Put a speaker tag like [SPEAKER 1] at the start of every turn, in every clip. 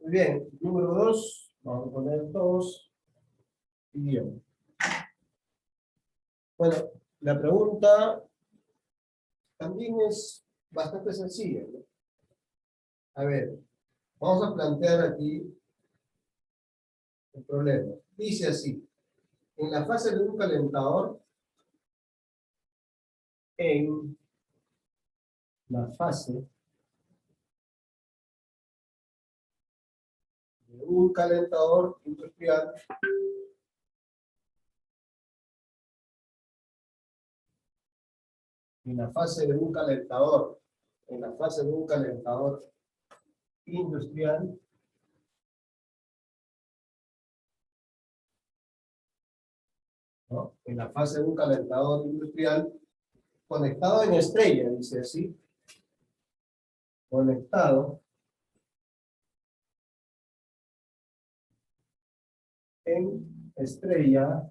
[SPEAKER 1] Muy bien, número 2, vamos a poner 2 y guión. Bueno, la pregunta también es bastante sencilla, ¿no? A ver, vamos a plantear aquí el problema. Dice así, en la fase de un calentador, en la fase de un calentador industrial, en la fase de un calentador, en la fase de un calentador industrial, ¿no? En la fase de un calentador industrial conectado en estrella, dice así, conectado en estrella,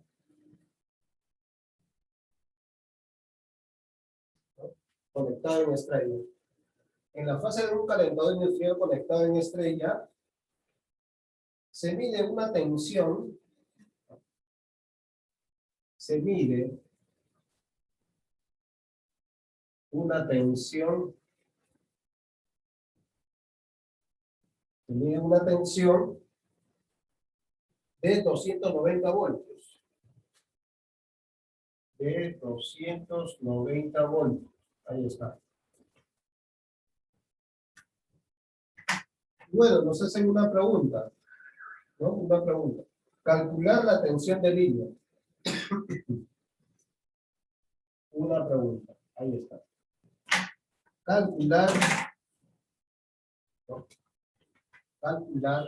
[SPEAKER 1] ¿no? Conectado en estrella. En la fase de un calentador industrial conectado en estrella, se mide una tensión, se mide una tensión, se mide una tensión de 290 voltios. De 290 voltios. Ahí está. Bueno, nos hacen una pregunta, ¿no? Una pregunta. Calcular la tensión de línea. Una pregunta. Ahí está. Calcular, ¿no? Calcular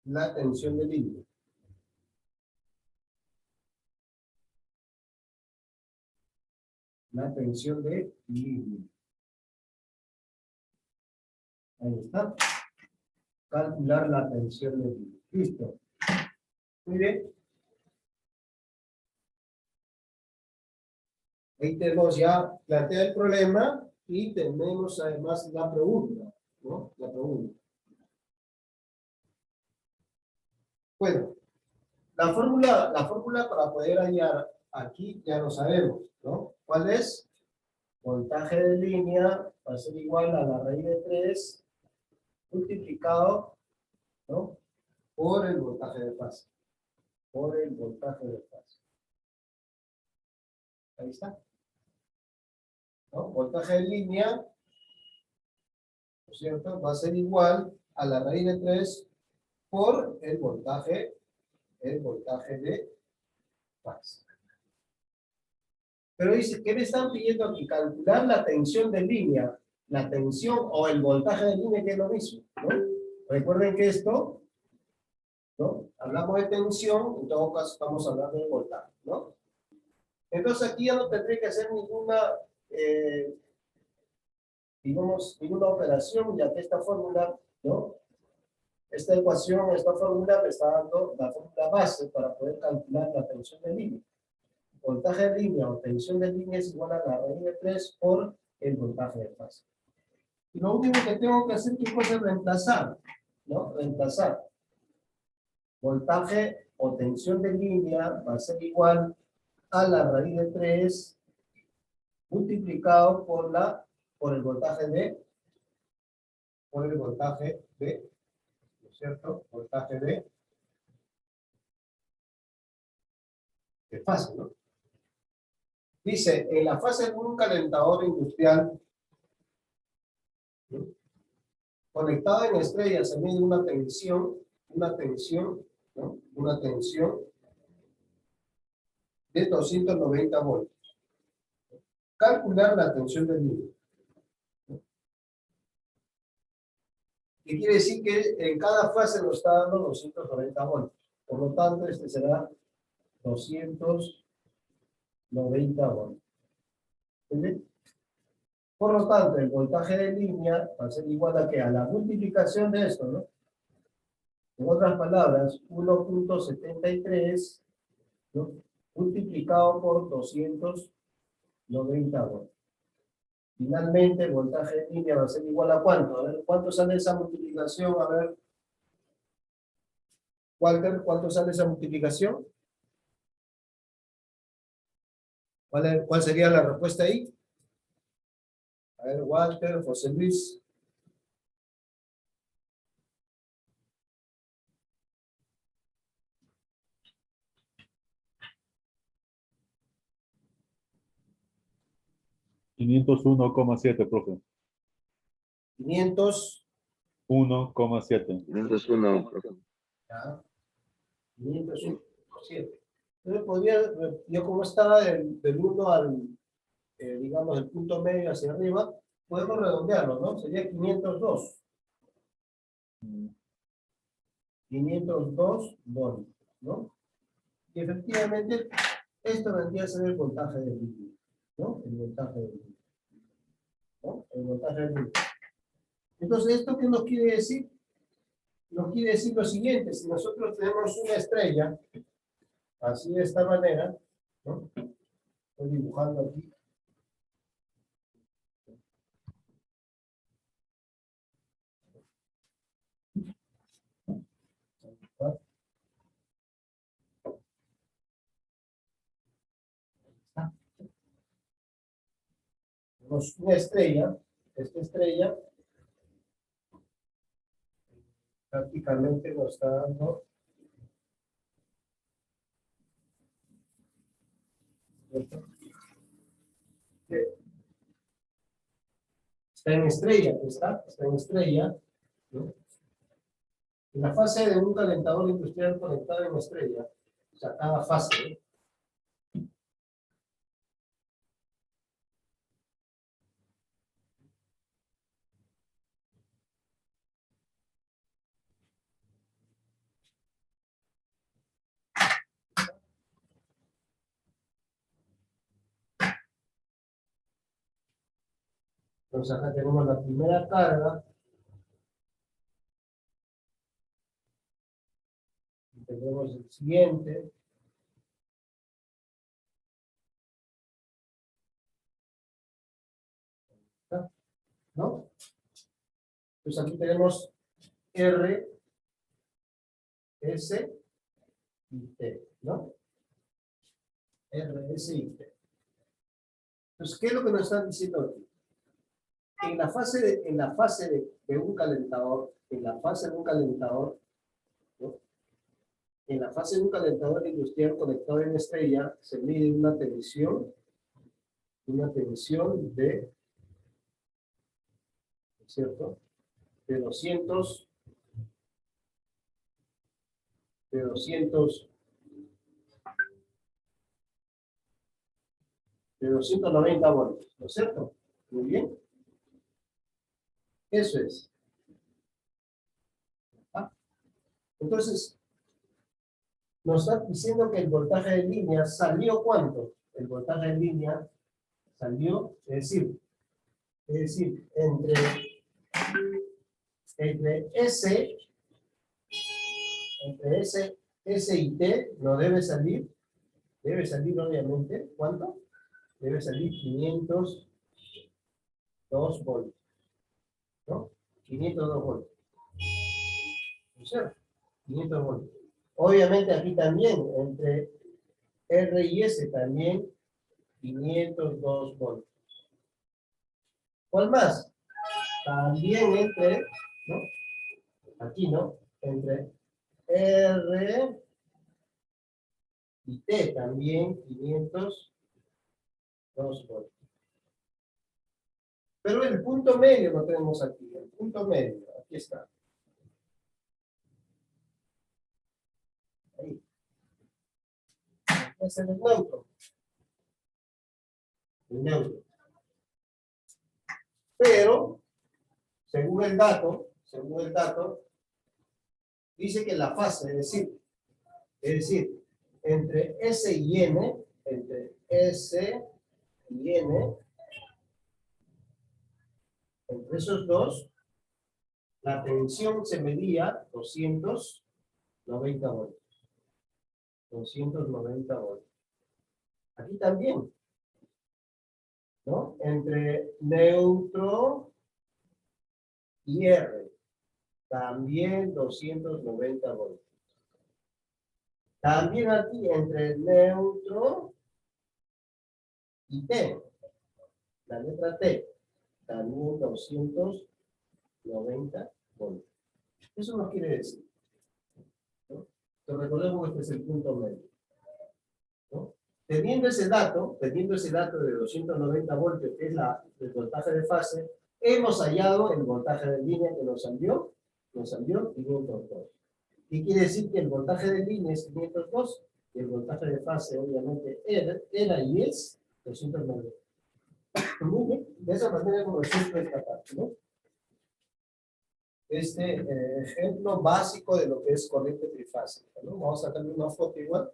[SPEAKER 1] la tensión de línea. La tensión de línea. Ahí está. Calcular la tensión de línea. Listo. Muy bien. Ahí tenemos ya planteado el problema y tenemos además la pregunta, ¿no? La pregunta. Bueno, la fórmula para poder hallar aquí ya lo sabemos, ¿no? ¿Cuál es? Voltaje de línea va a ser igual a la raíz de 3 multiplicado, ¿no? Por el voltaje de fase. Por el voltaje de fase. Ahí está. ¿No? Voltaje de línea, ¿no es cierto? Va a ser igual a la raíz de 3 por el voltaje de fase. Pero dice, ¿qué me están pidiendo aquí? Calcular la tensión de línea. La tensión o el voltaje de línea, que es lo mismo, ¿no? Recuerden que esto, ¿no? Hablamos de tensión, en todo caso estamos hablando de voltaje, ¿no? Entonces aquí ya no tendré que hacer ninguna, digamos, ninguna operación, ya que esta fórmula, ¿no? Esta ecuación, esta fórmula me está dando la fórmula base para poder calcular la tensión de línea. Voltaje de línea o tensión de línea es igual a la raíz de 3 por el voltaje de fase. Y lo único que tengo que hacer es reemplazar, ¿no? Reemplazar. Voltaje o tensión de línea va a ser igual a la raíz de 3 multiplicado por el voltaje de, ¿no es cierto? Voltaje de fase, ¿no? Dice, en la fase de un calentador industrial, ¿no? Conectado en estrella se mide una tensión, ¿no? Una tensión de 290 voltios. Calcular la tensión del línea. ¿Qué quiere decir? Que en cada fase nos está dando 290 voltios. Por lo tanto, este será 290 voltios. ¿Entiendes? Por lo tanto, el voltaje de línea va a ser igual a ¿qué? A la multiplicación de esto, ¿no? En otras palabras, 1.73, ¿no? Multiplicado por 290 90 voltios. Finalmente, el voltaje de línea va a ser igual a ¿cuánto? A ver, ¿cuánto sale esa multiplicación? A ver, Walter, ¿cuánto sale esa multiplicación? ¿Cuál sería la respuesta ahí? A ver, Walter, José Luis.
[SPEAKER 2] $501,7, profe.
[SPEAKER 1] 500.
[SPEAKER 2] 1,7.
[SPEAKER 3] 501, profe.
[SPEAKER 1] Ya, 507. Entonces podría, yo como estaba del 1 al, digamos, el punto medio hacia arriba, podemos redondearlo, ¿no? Sería 502. 502 voltios, ¿no? Y efectivamente, esto vendría a ser el voltaje del líquido, ¿no? El voltaje del líquido, ¿no? El voltaje del líquido. Entonces, ¿esto qué nos quiere decir? Nos quiere decir lo siguiente: si nosotros tenemos una estrella, así de esta manera, ¿no? Estoy dibujando aquí. Tenemos una estrella, esta estrella prácticamente nos está dando está en estrella, está en estrella, ¿no? En la fase de un calentador industrial conectado en estrella, o sea, cada fase, ¿eh? Entonces acá tenemos la primera carga, y tenemos el siguiente, ¿no? Entonces aquí tenemos R, S y T, ¿no? R, S y T. Entonces, ¿qué es lo que nos están diciendo aquí? En la fase de un calentador, en la fase de un calentador, ¿no? En la fase de un calentador industrial conectado en estrella, se mide una tensión de, ¿cierto? De 200, de 290 voltios, ¿no es cierto? Muy bien. Eso es. ¿Ah? Entonces, nos está diciendo que el voltaje de línea salió ¿cuánto? El voltaje de línea salió, es decir, entre S y T no debe salir obviamente, ¿cuánto? Debe salir 502 voltios, ¿no? 502 voltios. ¿No es cierto? 500 voltios. Obviamente aquí también, entre R y S también, 502 voltios. ¿Cuál más? También entre, ¿no? Aquí, ¿no? Entre R y T también, 502 voltios. Pero el punto medio lo tenemos aquí, el punto medio, aquí está. Ahí. Es el neutro. El neutro. Pero, según el dato, dice que la fase, es decir, entre S y N, entre esos dos, la tensión se medía 290 voltios. 290 voltios. Aquí también. ¿no? Entre neutro y R. También 290 voltios. También aquí entre neutro y T. La letra T. También 290 voltios. Eso nos quiere decir, ¿no? Entonces recordemos que este es el punto medio, ¿no? Teniendo ese dato de 290 voltios, que es el voltaje de fase, hemos hallado el voltaje de línea que nos salió 502. ¿Qué quiere decir? Que el voltaje de línea es 502 y el voltaje de fase, obviamente, era y es 290. Muy bien, de esa manera hemos resuelto esta parte, ¿no? Este ejemplo básico de lo que es corriente trifásica, ¿no? Vamos a sacarle una foto igual.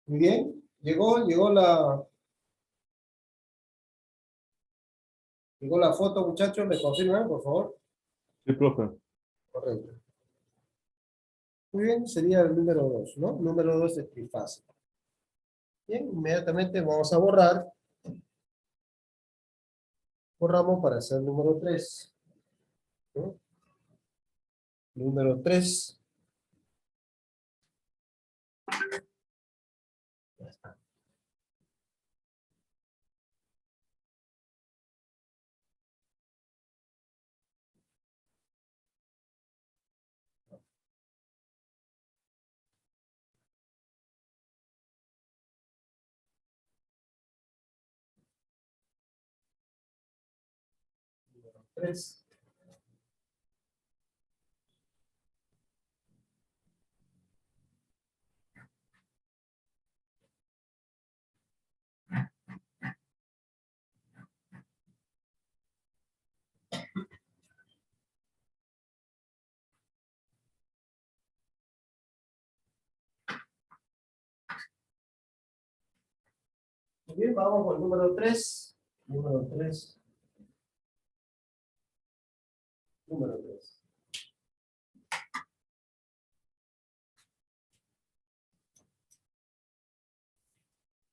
[SPEAKER 1] Muy bien, llegó la foto, muchachos, ¿me confirman, por favor?
[SPEAKER 2] Sí, profe.
[SPEAKER 1] Correcto. Muy bien, sería el número 2, ¿no? Número 2 es trifásico. Bien, inmediatamente vamos a borrar. Borramos para hacer el número 3, ¿no? Número 3. Ya está. Número 3. Muy bien, vamos con el número 3. Número 3. Número 3.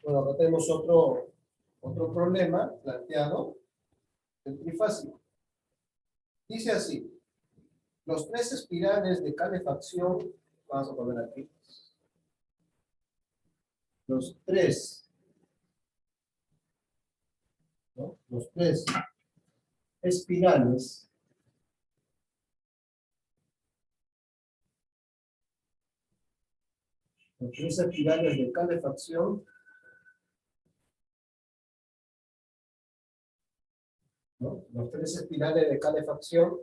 [SPEAKER 1] Bueno, acá tenemos otro problema planteado, el trifásico. Dice así, los 3 espirales de calefacción, vamos a poner aquí, los 3, ¿no? Los 3 espirales de calefacción, ¿no? Los 3 espirales de calefacción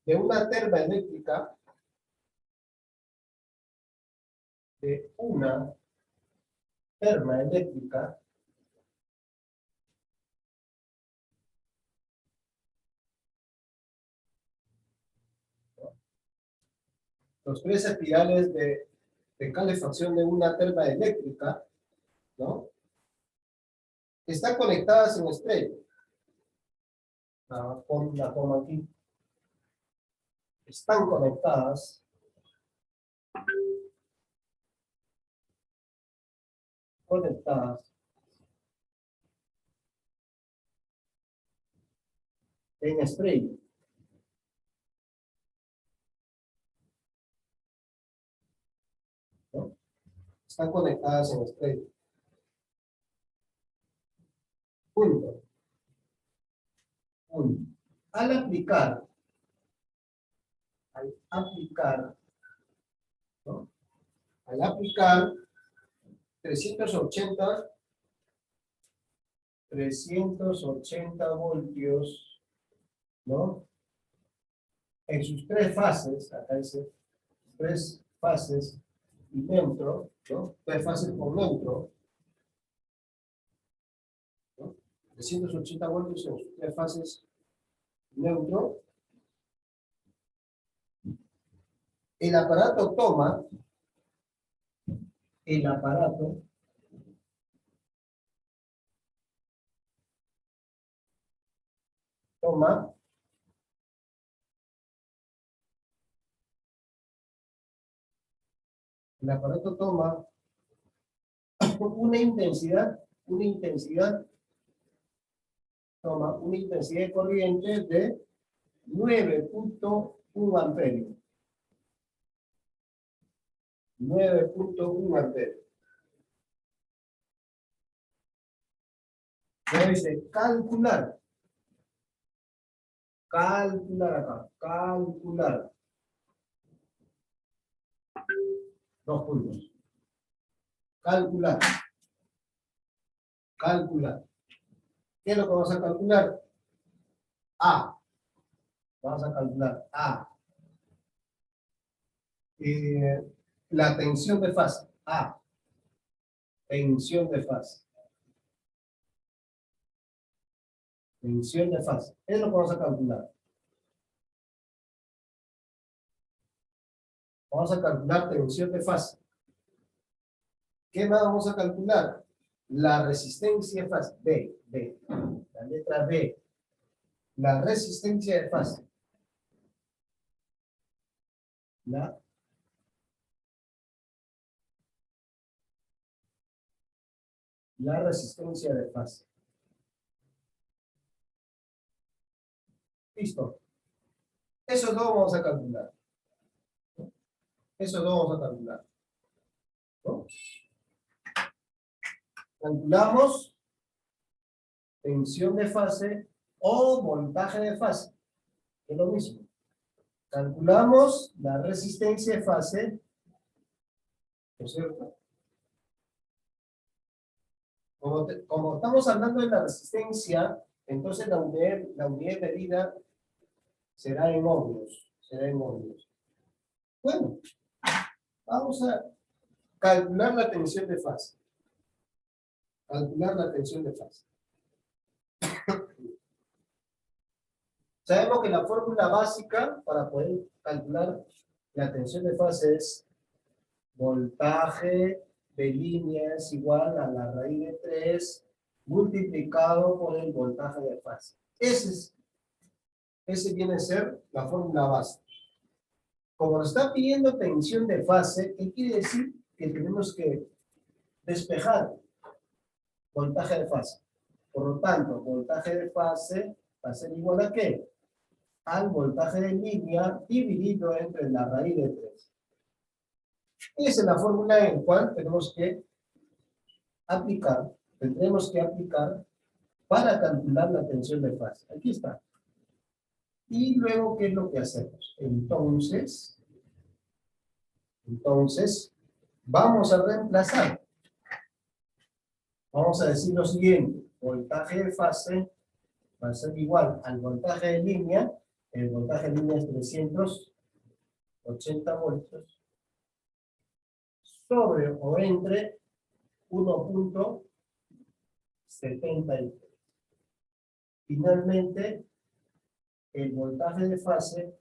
[SPEAKER 1] de una termoeléctrica, de una termoeléctrica los 3 espirales de calefacción de una termoeléctrica, ¿no? Están conectadas en estrella. Pon la coma aquí. Están conectadas en estrella. ¿No? Están conectadas en estrella. Punto. Punto. Al aplicar, ¿no? Al aplicar 380 voltios, ¿no? En sus tres fases, acá dice, tres fases y neutro, ¿no? Tres fases por neutro, ¿no? 380 voltios en sus tres fases neutro. El aparato toma, una intensidad de corriente de 9.1 amperios. 9.1 amperios. Luego dice calcular. Calcular. Dos puntos. Calcular. ¿Qué es lo que vamos a calcular? A. Vamos a calcular A. La tensión de fase. A. Tensión de fase. Tensión de fase. Es lo que vamos a calcular. Vamos a calcular tensión de fase. ¿Qué más vamos a calcular? La resistencia de fase. B. La letra B. La resistencia de fase. La resistencia de fase. Listo. Eso no vamos a calcular. ¿No? Calculamos tensión de fase o voltaje de fase. Es lo mismo. Calculamos la resistencia de fase. ¿No es cierto? Como estamos hablando de la resistencia, entonces la unidad de medida será en ohmios. Bueno, vamos a calcular la tensión de fase. Sabemos que la fórmula básica para poder calcular la tensión de fase es voltaje de línea es igual a la raíz de 3 multiplicado por el voltaje de fase. Ese viene a ser la fórmula básica. Como nos está pidiendo tensión de fase, ¿qué quiere decir? Que tenemos que despejar voltaje de fase. Por lo tanto, voltaje de fase va a ser igual a ¿qué? Al voltaje de línea dividido entre la raíz de 3. Esa es la fórmula en la cual tendremos que aplicar para calcular la tensión de fase. Aquí está. Y luego, ¿qué es lo que hacemos? Entonces, vamos a reemplazar. Vamos a decir lo siguiente. Voltaje de fase va a ser igual al voltaje de línea. El voltaje de línea es 380 voltios. Sobre o entre 1.73. Finalmente, el voltaje de fase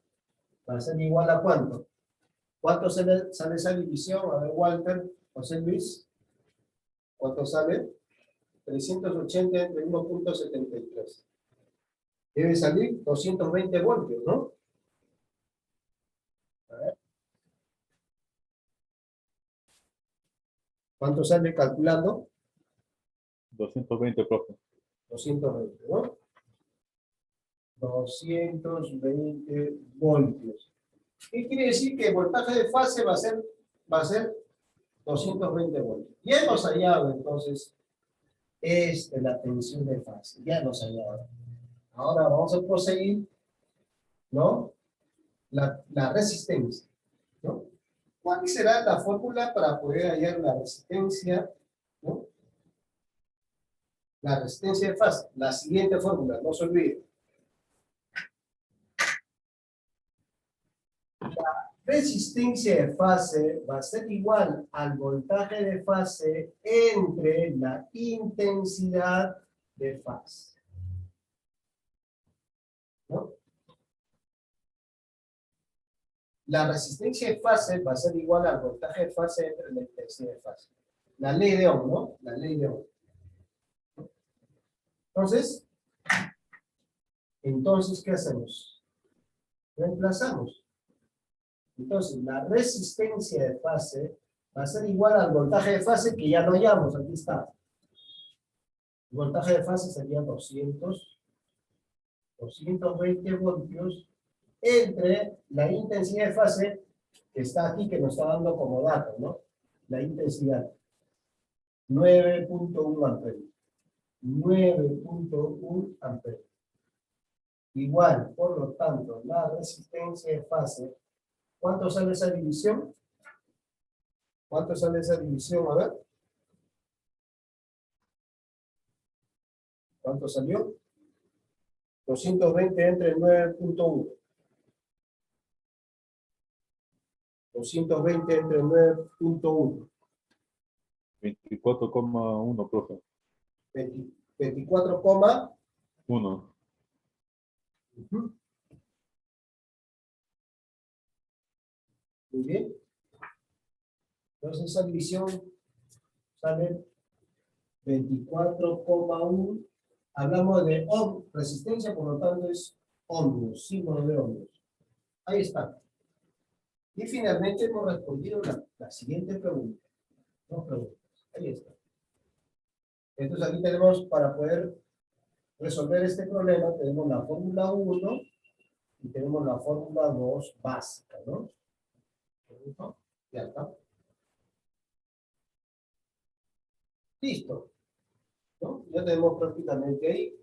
[SPEAKER 1] va a ser igual a ¿cuánto? ¿Cuánto sale esa división? A ver, Walter, José Luis. ¿Cuánto sale? 380 entre 1.73. Debe salir 220 voltios, ¿no? A ver. ¿Cuánto sale calculando?
[SPEAKER 2] 220, profe.
[SPEAKER 1] 220, ¿no? 220 voltios. ¿Qué quiere decir? Que el voltaje de fase va a ser 220 voltios. Y hemos hallado entonces Esta es la tensión de fase. Ya nos salió ahora. Ahora vamos a proseguir, ¿no? La resistencia, ¿no? ¿Cuál será la fórmula para poder hallar la resistencia, ¿no? La resistencia de fase. La siguiente fórmula, no se olvide. Resistencia de fase va a ser igual al voltaje de fase entre la intensidad de fase, ¿no? La resistencia de fase va a ser igual al voltaje de fase entre la intensidad de fase. La ley de Ohm, ¿no? La ley de Ohm. Entonces, ¿qué hacemos? Reemplazamos. Entonces, la resistencia de fase va a ser igual al voltaje de fase que ya no hallamos. Aquí está. El voltaje de fase sería 220 voltios entre la intensidad de fase que está aquí, que nos está dando como dato, ¿no? La intensidad. 9.1 amperes. 9.1 amperes. Igual, por lo tanto, la resistencia de fase. ¿Cuánto sale esa división? ¿Cuánto sale esa división? A ver. ¿Cuánto salió? 220 entre 9.1. 220 entre 9.1.
[SPEAKER 2] 24,1, profe.
[SPEAKER 1] 24,
[SPEAKER 2] 1.
[SPEAKER 1] Muy bien. Entonces esa división sale 24,1. Hablamos de ohm, resistencia, por lo tanto es ohmios, símbolo de ohmios. Ahí está. Y finalmente hemos respondido la siguiente pregunta. Dos preguntas. Ahí está. Entonces aquí tenemos, para poder resolver este problema, tenemos la fórmula 1 y tenemos la fórmula 2 básica, ¿no? Ya está. Listo. ¿No? Ya tenemos prácticamente ahí.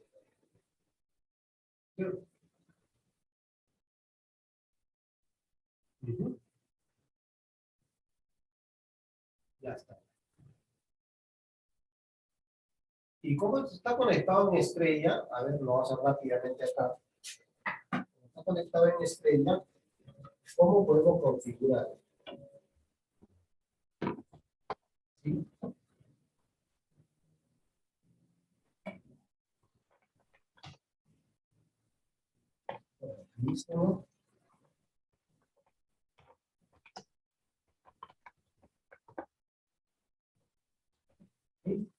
[SPEAKER 1] Ya está. ¿Y cómo está conectado en estrella? A ver, lo vamos a hacer rápidamente acá. Está conectado en estrella. ¿Cómo podemos configurar? ¿Sí? Listo. ¿Sí?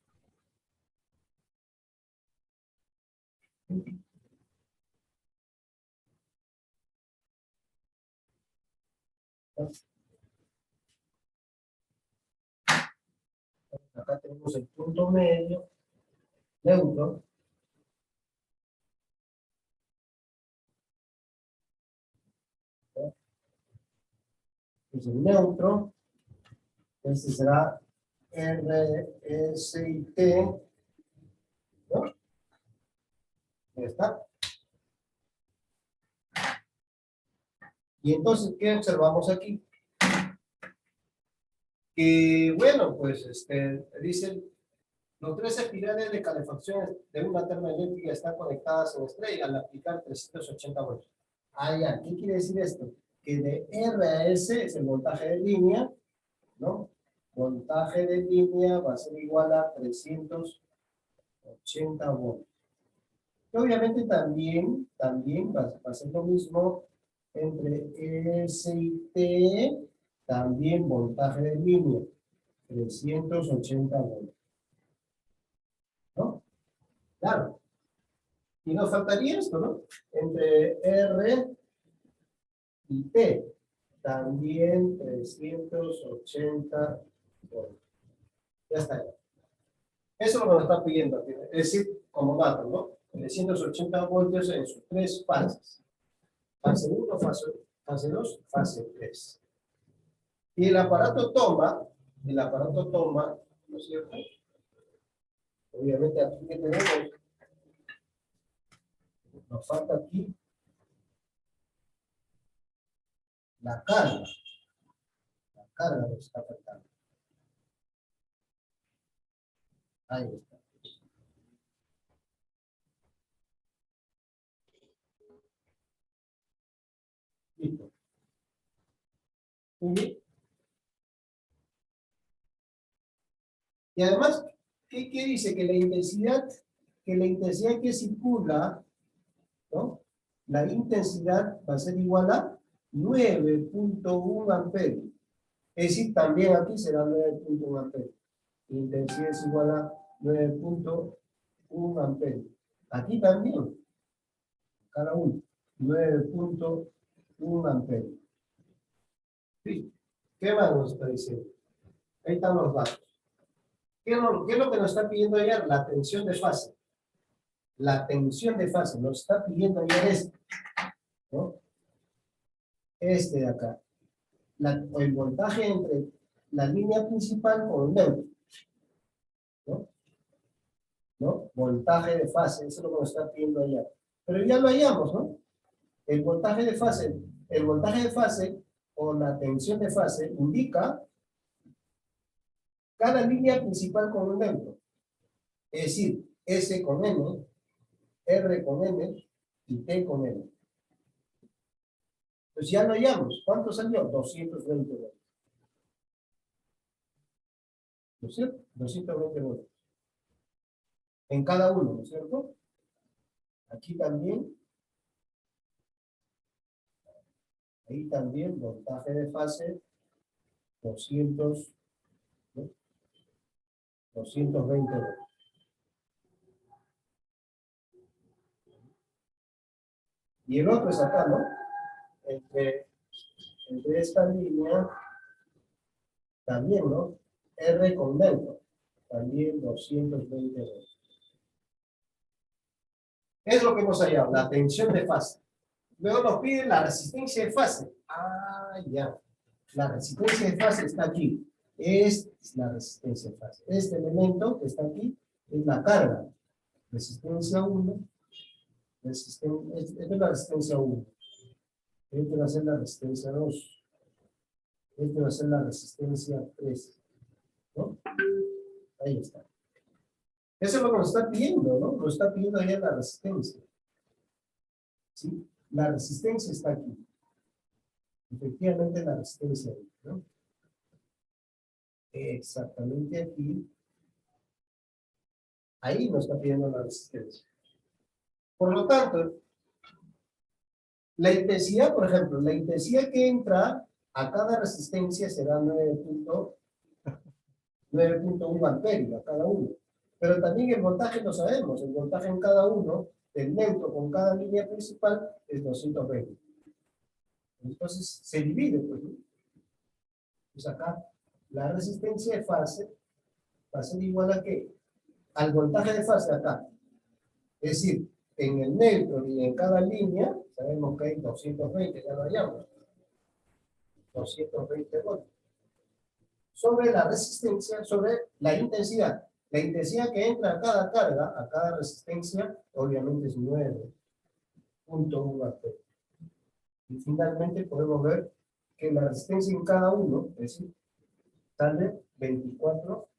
[SPEAKER 1] Acá tenemos el punto medio, neutro. Es el neutro. Este será R, S y T. ¿No? Ahí está. Y entonces, ¿qué observamos aquí? Que, bueno, pues, dicen, los tres espirales de calefacción de una termoeléctrica están conectadas en estrella al aplicar 380 voltios. Ah, ya, ¿qué quiere decir esto? Que de R a S es el voltaje de línea, ¿no? Voltaje de línea va a ser igual a 380 voltios. Y obviamente también va a ser lo mismo entre S y T, también voltaje de línea, 380 voltios. ¿No? Claro. Y nos faltaría esto, ¿no? Entre R y T, también 380 voltios. Ya está. Eso es lo que nos está pidiendo aquí. Es decir, como dato, ¿no? 380 voltios en sus tres fases. Fase 1, fase 2, fase 3. Y el aparato toma, ¿no es cierto? Obviamente aquí que tenemos, nos falta aquí la carga. La carga nos está faltando. Ahí está. Listo. Muy bien. Y además, ¿qué dice? Que la intensidad que circula, ¿no? La intensidad va a ser igual a 9.1 amperios. Es decir, también aquí será 9.1 amperios. La intensidad es igual a 9.1 amperios. Aquí también, cada uno, 9.1 amperios. ¿Sí? ¿Qué más nos está diciendo? Ahí están los datos. ¿Qué es lo que nos está pidiendo ayer? La tensión de fase. La tensión de fase nos está pidiendo ayer este, ¿no? Este de acá. El voltaje entre la línea principal con el neutro, ¿no? ¿No? Voltaje de fase, eso es lo que nos está pidiendo ayer. Pero ya lo hallamos, ¿no? El voltaje de fase o la tensión de fase indica cada línea principal con un neutro. Es decir, S con N, R con N y T con N. Pues ya lo hallamos. ¿Cuánto salió? 220 voltios. ¿No es cierto? 220 voltios. En cada uno, ¿no es cierto? Aquí también. Ahí también, voltaje de fase, 200, ¿no? 220 voltios. Y el otro es acá, ¿no? Entre esta línea, también, ¿no? R con neutro, también 220 voltios. Es lo que hemos hallado, la tensión de fase. Luego nos piden la resistencia de fase. Ah, ya. La resistencia de fase está aquí. Es la resistencia de fase. Este elemento que está aquí es la carga. Resistencia 1. Esta es la resistencia 1. Este va a ser la resistencia 2. Este va a ser la resistencia 3. ¿No? Ahí está. Eso es lo que nos está pidiendo, ¿no? Nos está pidiendo ya la resistencia. ¿Sí? La resistencia está aquí. Efectivamente la resistencia, ¿no? Exactamente aquí. Ahí nos está pidiendo la resistencia. Por lo tanto, la intensidad, por ejemplo, la intensidad que entra a cada resistencia será 9.1 amperios a cada uno. Pero también el voltaje lo sabemos. El voltaje en cada uno, el neutro con cada línea principal, es 220. Entonces, se divide, pues, ¿no? Pues acá, la resistencia de fase va a ser igual a ¿qué? Al voltaje de fase acá. Es decir, en el neutro y en cada línea, sabemos que hay 220, ya lo hallamos. 220 voltios. Sobre la resistencia, sobre la intensidad. La intensidad que entra a cada carga, a cada resistencia, obviamente es 9.1 amperios. Y finalmente podemos ver que la resistencia en cada uno, es decir, sale 24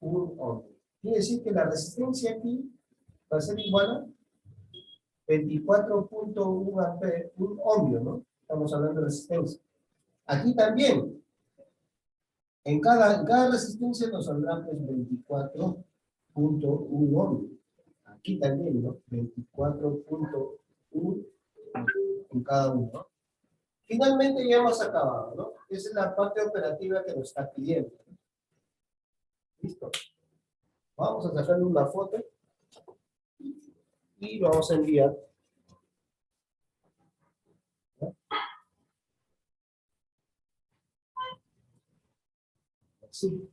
[SPEAKER 1] ohms. Quiere decir que la resistencia aquí va a ser igual a 24.1 amperios, un ohmio, ¿no? Estamos hablando de resistencia. Aquí también, en cada resistencia nos saldrá pues 24.1 ohmio. Aquí también, ¿no? 24.1 en cada uno, ¿no? Finalmente ya hemos acabado, ¿no? Esa es la parte operativa que nos está pidiendo. ¿Listo? Vamos a sacarle una foto y lo vamos a enviar. ¿No? Sí.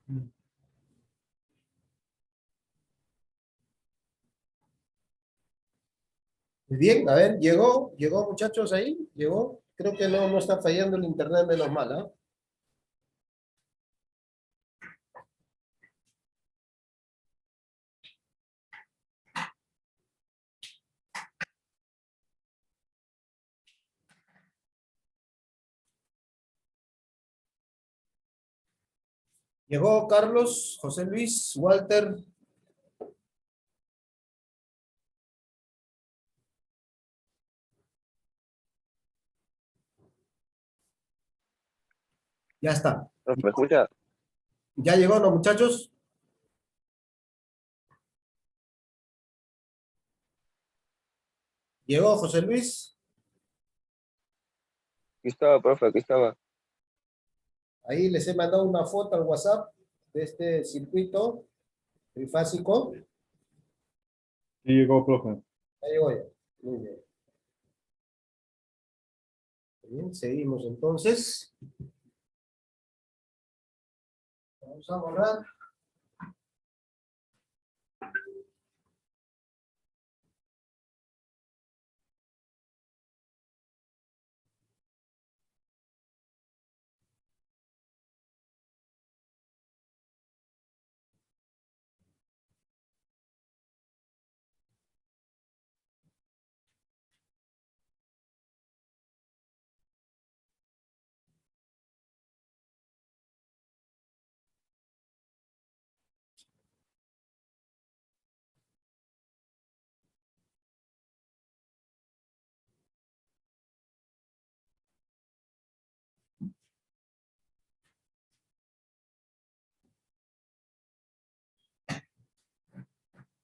[SPEAKER 1] Muy bien, a ver, llegó muchachos ahí, llegó. Creo que no está fallando el internet, menos mal, ¿ah? Llegó Carlos, José Luis, Walter. Ya está.
[SPEAKER 3] Profe, ¿me escucha?
[SPEAKER 1] ¿Ya llegó, no, muchachos? ¿Llegó José Luis?
[SPEAKER 3] Aquí estaba, profe, aquí estaba.
[SPEAKER 1] Ahí les he mandado una foto al WhatsApp de este circuito trifásico.
[SPEAKER 2] Sí llegó, profe.
[SPEAKER 1] Ya llegó ya. Muy bien. Bien, seguimos entonces. Vamos a borrar.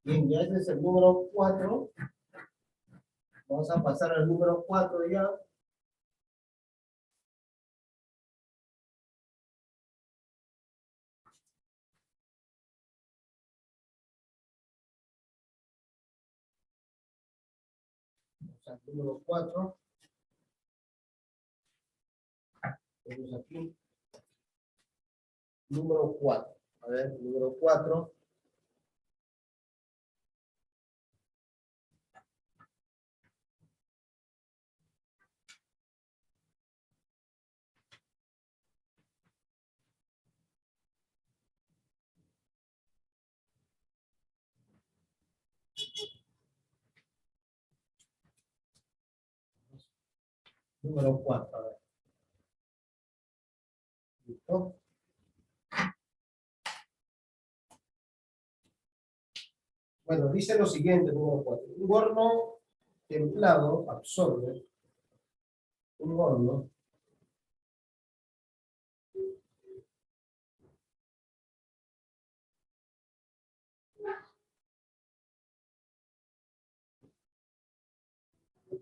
[SPEAKER 1] Bien, ya ese es el número 4. Vamos a pasar al número 4 ya. Vamos al número 4. Vamos aquí. Número 4. A ver, número 4. Número 4. A ver. ¿Listo? Bueno, dice lo siguiente, número 4. Un horno templado absorbe. Un horno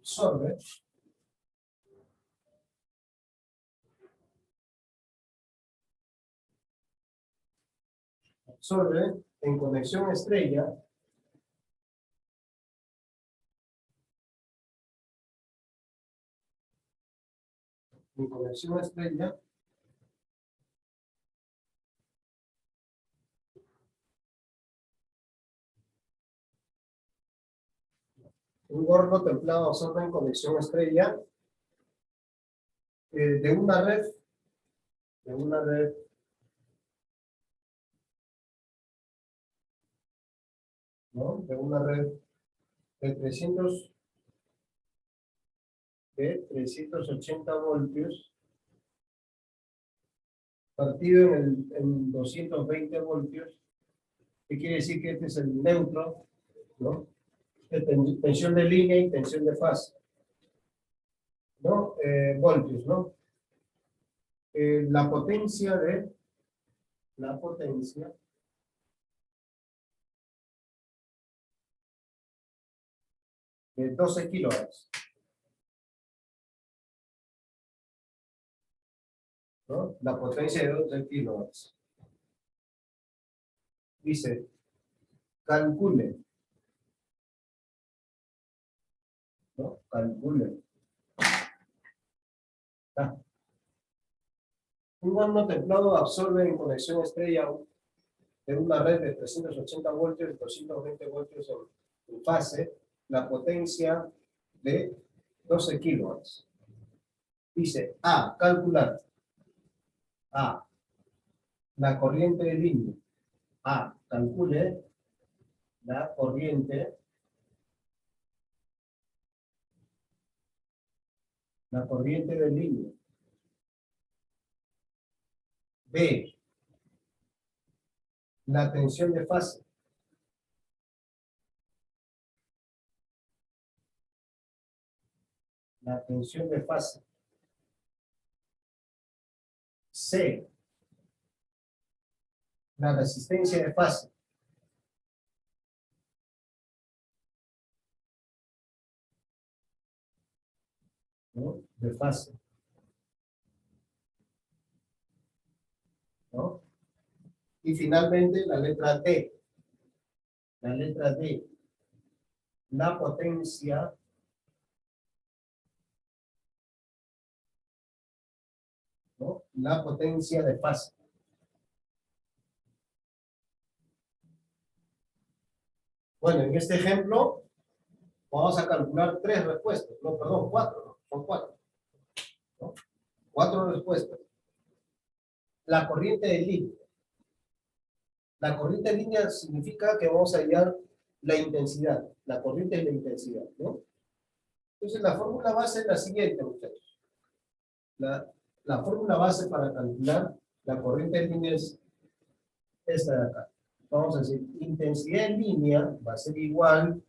[SPEAKER 1] absorbe en conexión estrella un horno templado absorbe en conexión estrella de una red ¿no? De una red de 380 voltios partido en 220 voltios. ¿Qué quiere decir? Que este es el neutro, ¿no? Tensión de línea y tensión de fase, ¿no? Voltios, ¿no? La potencia de 12 kilovatios, ¿no? La potencia de 12 kilovatios. Dice, calcule, ¿no? Calcule. Ah. Un horno templado absorbe en conexión estrella de una red de 380 voltios y 220 voltios en fase la potencia de 12 kilowatts. Dice A, calcular. A, la corriente de línea. A, calcule la corriente de línea. B, la tensión de fase. La tensión de fase. C, la resistencia de fase. ¿No? De fase. ¿No? Y finalmente la letra D. La letra D. La potencia ¿no? La potencia de fase. Bueno, en este ejemplo vamos a calcular 3 respuestas. No, perdón, 4. ¿No? Son 4. ¿No? 4 respuestas. La corriente de línea. La corriente de línea significa que vamos a hallar la intensidad. La corriente es la intensidad, ¿no? Entonces la fórmula base es la siguiente, muchachos. La fórmula base para calcular la corriente de línea es esta de acá. Vamos a decir, intensidad en línea va a ser igual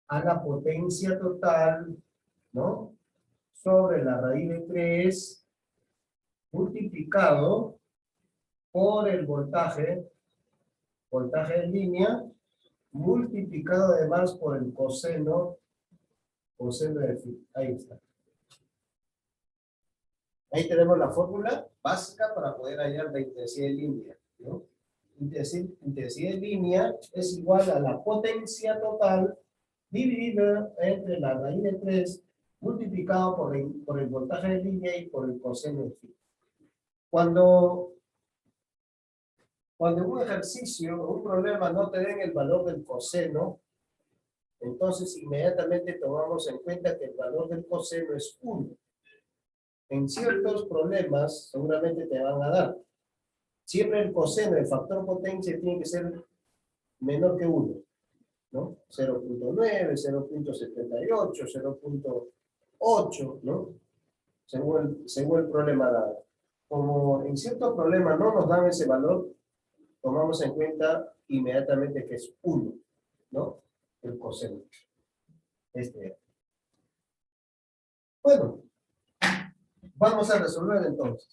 [SPEAKER 1] a la potencia total, ¿no? Sobre la raíz de 3 multiplicado por el voltaje en línea, multiplicado además por el coseno de phi. Ahí está. Ahí tenemos la fórmula básica para poder hallar la intensidad en línea, ¿no? Intensidad en línea es igual a la potencia total dividida entre la raíz de 3 multiplicado por el voltaje de línea y por el coseno de phi. Cuando en un ejercicio o un problema no te den el valor del coseno, entonces inmediatamente tomamos en cuenta que el valor del coseno es 1. En ciertos problemas seguramente te van a dar. Siempre el coseno, el factor potencia, tiene que ser menor que 1, ¿no? 0.9, 0.78, 0.8, ¿no? Según el problema dado. Como en ciertos problemas no nos dan ese valor, tomamos en cuenta inmediatamente que es 1, ¿no? El coseno. Bueno, vamos a resolver entonces.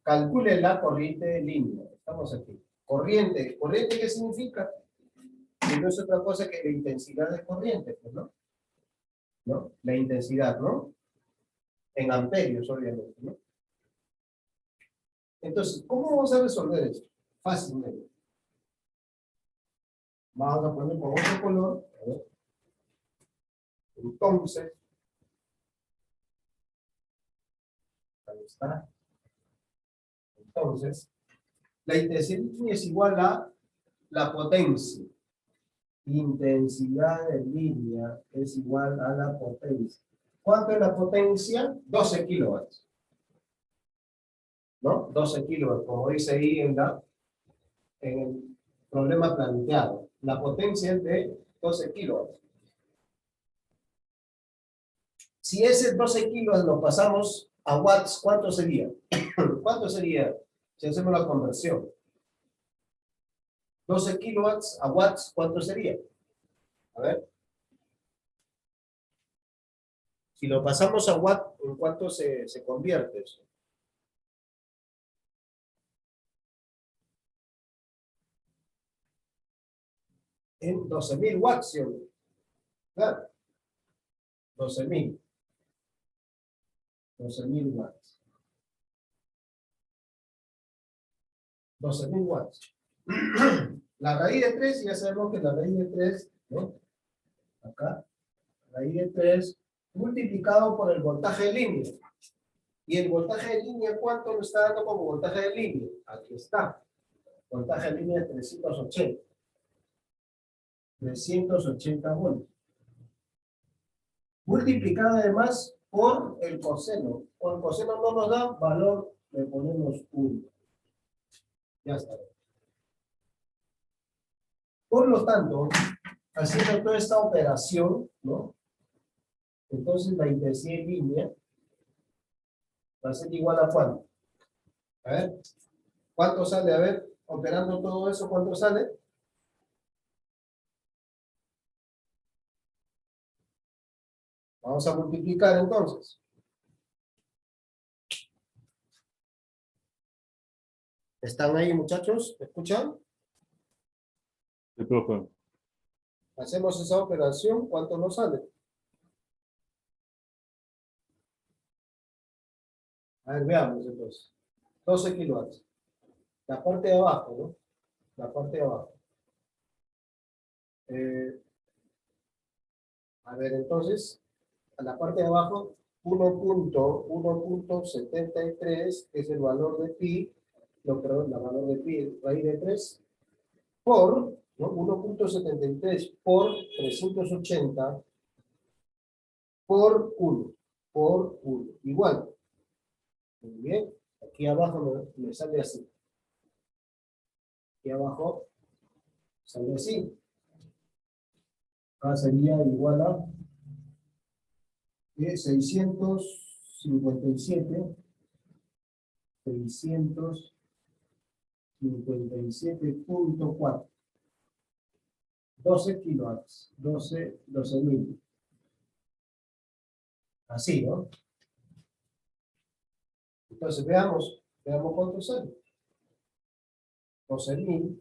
[SPEAKER 1] Calcule la corriente de línea. Estamos aquí. Corriente. ¿Corriente qué significa? Que no es otra cosa que la intensidad de corriente, pues, ¿no? ¿No? La intensidad, ¿no? En amperios, obviamente, ¿no? Entonces, ¿cómo vamos a resolver esto? Fácilmente. Vamos a poner con otro color. A ver. Entonces, ahí está. Entonces, la intensidad es igual a la potencia. Intensidad de línea es igual a la potencia. ¿Cuánto es la potencia? 12 kilowatts. ¿No? 12 kilowatts, como dice ahí en el problema planteado. La potencia es de 12 kilowatts. Si ese 12 kilowatts lo pasamos a watts, ¿cuánto sería? ¿Cuánto sería si hacemos la conversión? 12 kilowatts a watts, ¿cuánto sería? A ver. Si lo pasamos a watt, ¿en cuánto se convierte eso? En 12.000 watts, ¿sí o no? Claro. 12.000 watts. 12.000 watts. La raíz de 3, ya sabemos que la raíz de 3, ¿no? Acá, raíz de 3 multiplicado por el voltaje de línea. ¿Y el voltaje de línea cuánto lo está dando como voltaje de línea? Aquí está. Voltaje de línea 380. 380 voltios. Multiplicado además por el coseno. Por el coseno no nos da valor, le ponemos 1. Ya está. Por lo tanto, haciendo toda esta operación, ¿no? Entonces la intensidad en línea va a ser igual a cuánto. A ver, ¿cuánto sale? A ver, operando todo eso, ¿cuánto sale? Vamos a multiplicar entonces. ¿Están ahí, muchachos? ¿Me escuchan?
[SPEAKER 2] Sí, profe.
[SPEAKER 1] Hacemos esa operación, ¿cuánto nos sale? A ver, veamos entonces. 12 kilovatios. La parte de abajo, ¿no? La parte de abajo. A ver, entonces, a la parte de abajo, 1.73 es el valor de pi, no, perdón, el valor de pi, raíz de 3, por, ¿no? 1.73 por 380 por 1, igual. Muy bien, aquí abajo me sale así. Aquí abajo sale así. Acá sería igual a 657.4. 12 kilovatios. 12.000. Así, ¿no? Entonces veamos cuánto sale. 12.000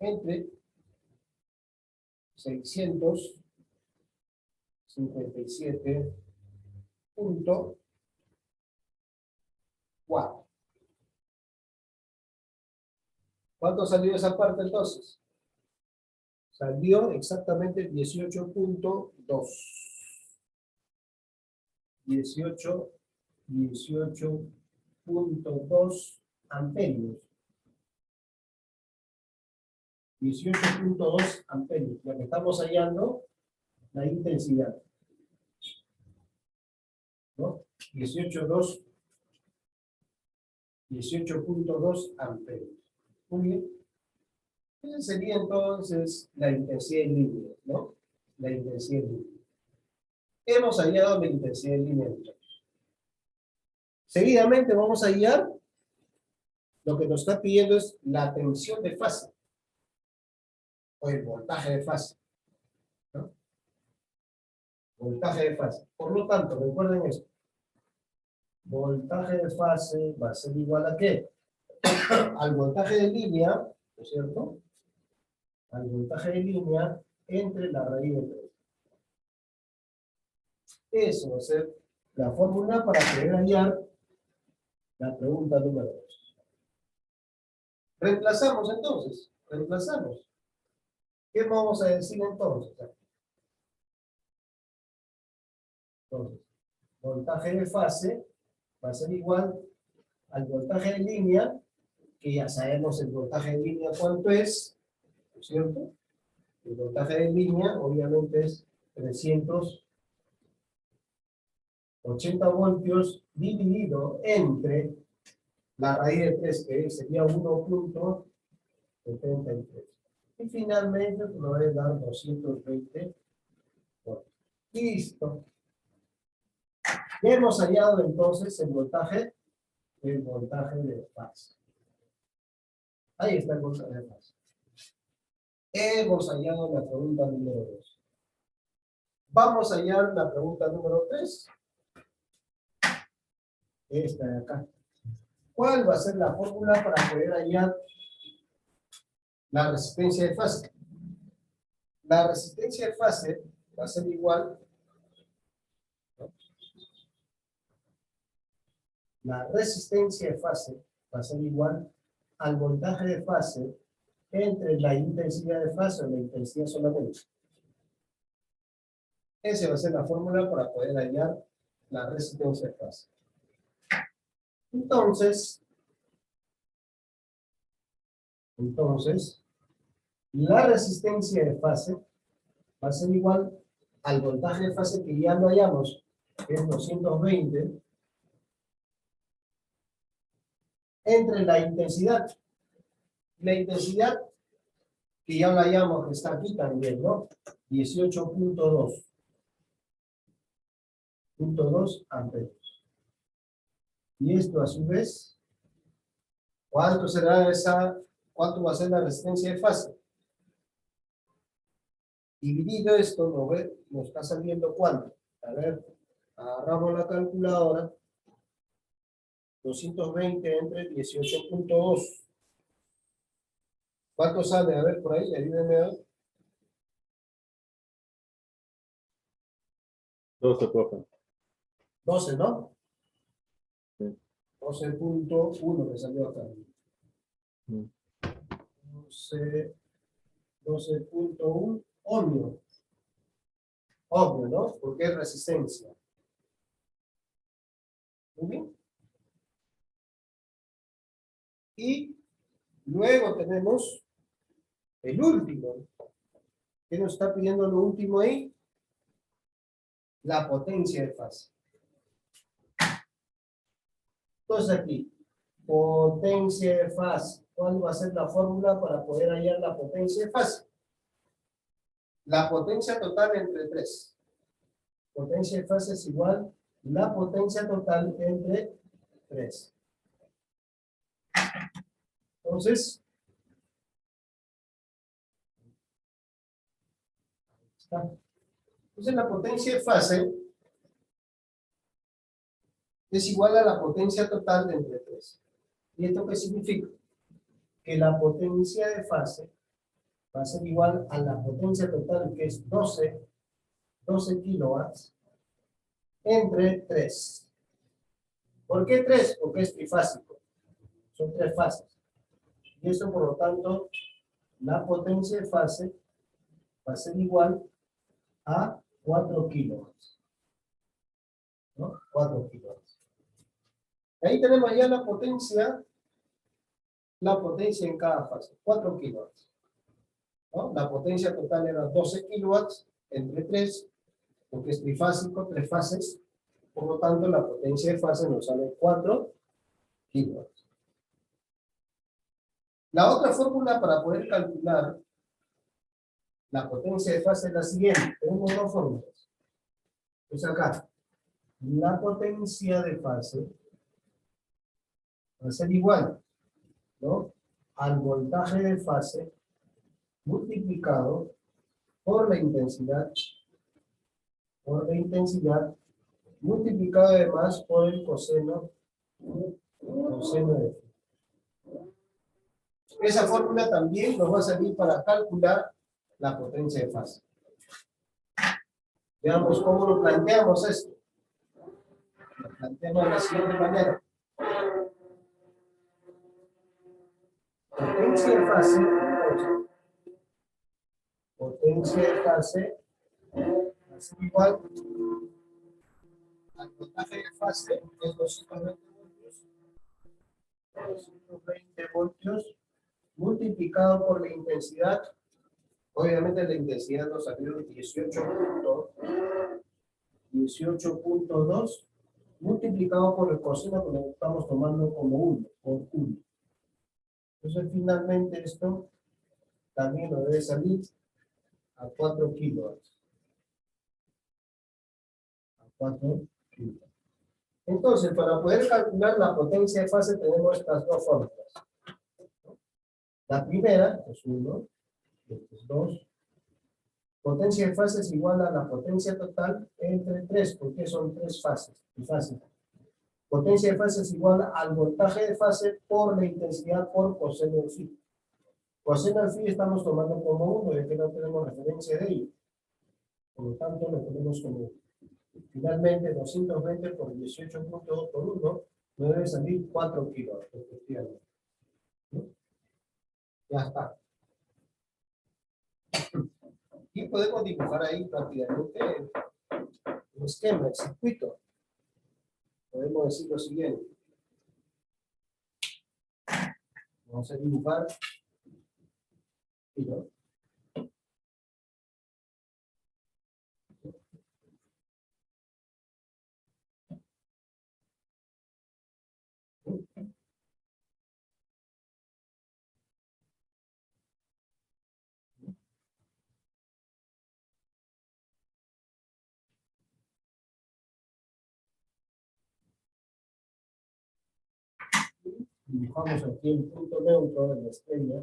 [SPEAKER 1] entre 657.4. ¿Cuánto salió esa parte entonces? Salió exactamente 18.2. 18.2 amperios. 18.2 amperios. Lo que estamos hallando, la intensidad. ¿No? 18.2 amperios. Muy bien. Esa sería entonces la intensidad en línea, ¿no? La intensidad en línea. Hemos hallado la intensidad en línea. Seguidamente vamos a hallar, lo que nos está pidiendo es la tensión de fase, o el voltaje de fase, ¿no? Voltaje de fase. Por lo tanto, recuerden esto. Voltaje de fase va a ser igual a ¿qué? Al voltaje de línea, ¿no es cierto? Al voltaje de línea entre la raíz de 3. Eso va a ser la fórmula para poder hallar la pregunta número 2. Reemplazamos entonces. Reemplazamos. ¿Qué vamos a decir entonces? Entonces, voltaje de fase va a ser igual al voltaje de línea, que ya sabemos el voltaje de línea cuánto es, ¿no es cierto? El voltaje de línea obviamente es 380 voltios dividido entre la raíz de 3, que sería 1.73. Y finalmente nos va a dar 220 voltios. Listo. Ya hemos hallado entonces el voltaje de fase. Ahí está el voltaje de fase. Hemos hallado la pregunta número 2. Vamos a hallar la pregunta número 3. Esta de acá. ¿Cuál va a ser la fórmula para poder hallar la resistencia de fase? La resistencia de fase va a ser igual, ¿no? La resistencia de fase va a ser igual al voltaje de fase entre la intensidad de fase o la intensidad solamente. Esa va a ser la fórmula para poder hallar la resistencia de fase. Entonces, la resistencia de fase va a ser igual al voltaje de fase que ya lo hallamos, que es 220, entre la intensidad. La intensidad, que ya la hallamos, que está aquí también, ¿no? 18.2 amperes. Y esto a su vez, ¿cuánto va a ser la resistencia de fase? Dividido esto, nos está saliendo ¿cuánto? A ver, agarramos la calculadora. 220 entre 18.2. ¿Cuánto sale? A ver, por ahí, ayúdenme a ver.
[SPEAKER 2] 12, profe.
[SPEAKER 1] 12, ¿no?
[SPEAKER 2] Sí.
[SPEAKER 1] 12.1 me salió acá.
[SPEAKER 2] Mm.
[SPEAKER 1] 12.1 ohmio. Ohmio, ¿no? Porque es resistencia. Muy bien. Y luego tenemos el último. ¿Qué nos está pidiendo lo último ahí? La potencia de fase. Entonces aquí, potencia de fase. ¿Cuál va a ser la fórmula para poder hallar la potencia de fase? La potencia total entre 3. Potencia de fase es igual a la potencia total entre 3. Entonces, la potencia de fase es igual a la potencia total de entre 3. ¿Y esto qué significa? Que la potencia de fase va a ser igual a la potencia total, que es 12 kilowatts, entre 3. ¿Por qué 3? Porque es trifásico. Son 3 fases. Y eso, por lo tanto, la potencia de fase va a ser igual a 4 kilowatts. ¿No? 4 kilowatts. Ahí tenemos ya la potencia en cada fase, 4 kilowatts. ¿No? La potencia total era 12 kilowatts entre 3, porque es trifásico, 3 fases. Por lo tanto, la potencia de fase nos sale 4 kilowatts. La otra fórmula para poder calcular la potencia de fase es la siguiente. Tenemos dos fórmulas. Pues acá, la potencia de fase va a ser igual, ¿no?, al voltaje de fase multiplicado por la intensidad, multiplicado además por el coseno de phi. Esa fórmula también nos va a servir para calcular la potencia de fase. Veamos cómo lo planteamos esto. Lo planteamos de la siguiente manera. Potencia de fase es igual al voltaje de fase, que es 220 voltios, multiplicado por la intensidad. Obviamente la intensidad nos salió 18.2 multiplicado por el coseno, que lo estamos tomando como 1, por 1. Entonces finalmente esto también nos debe salir a 4 kilowatts. Entonces, para poder calcular la potencia de fase tenemos estas dos fórmulas. La primera es 1, esta es 2. Potencia de fase es igual a la potencia total entre 3, porque son 3 fases. Potencia de fase es igual al voltaje de fase por la intensidad por coseno de phi. Coseno de phi estamos tomando como 1, ya que no tenemos referencia de ello. Por lo tanto, lo tenemos como 1. Finalmente, 220 por 18.2 por 1, nos debe salir 4 kilos, efectivamente. ¿No? Ya está. Y podemos dibujar ahí rápidamente el esquema, el circuito. Podemos decir lo siguiente. Vamos a dibujar. ¿Sí, no? Dibujamos aquí el punto neutro de la estrella.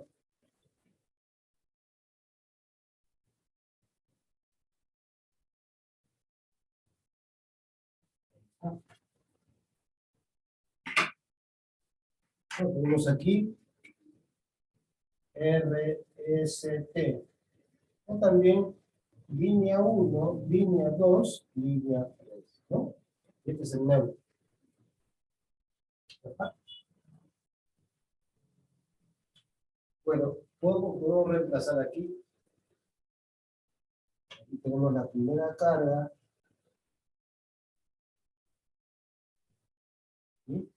[SPEAKER 1] Tenemos aquí RST. O también línea 1, línea 2, línea 3, ¿no? Este es el neutro. Ajá. Bueno, puedo reemplazar aquí. Aquí tenemos la primera carga. ¿Sí?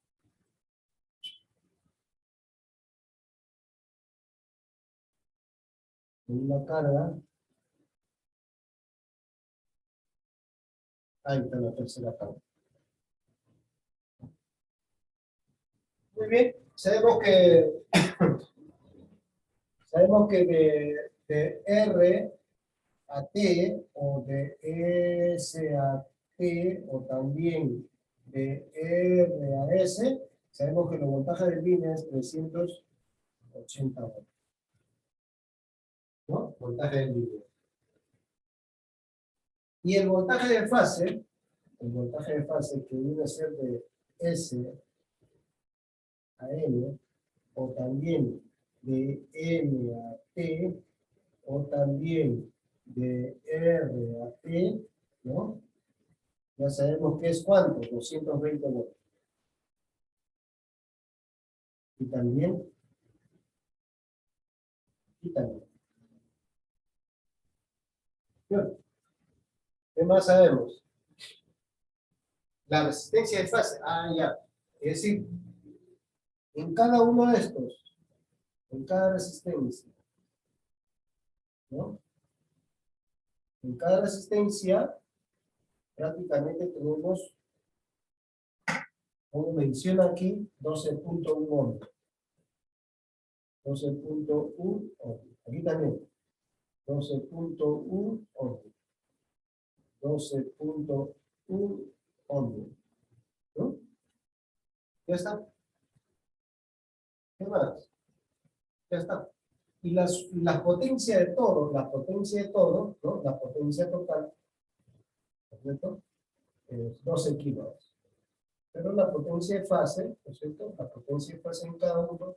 [SPEAKER 1] Segunda carga. Ahí está la tercera carga. Muy bien, sabemos que de R a T o de S a T o también de R a S, sabemos que el voltaje de línea es 380 voltios. ¿No? Voltaje de línea. Y el voltaje de fase que viene a ser de S a N, o también de N a T, o también de R a T, ¿no? Ya sabemos que es cuánto, 220 voltios. Y también, Bien. ¿Qué más sabemos? La resistencia de fase. Ah, ya. Es decir, en cada uno de estos, en cada resistencia, ¿no? En cada resistencia, prácticamente tenemos, como menciona aquí, 12.1 ohms. 12.1 ohms. Aquí también. 12.1 ohms. 12.1 ohms. ¿No? Ya está. ¿Qué más? Ya está. Y la potencia de todo, ¿no? La potencia total, ¿no es cierto? Es 12 kilovatios. Pero la potencia de fase, ¿no es cierto? La potencia de fase en cada uno,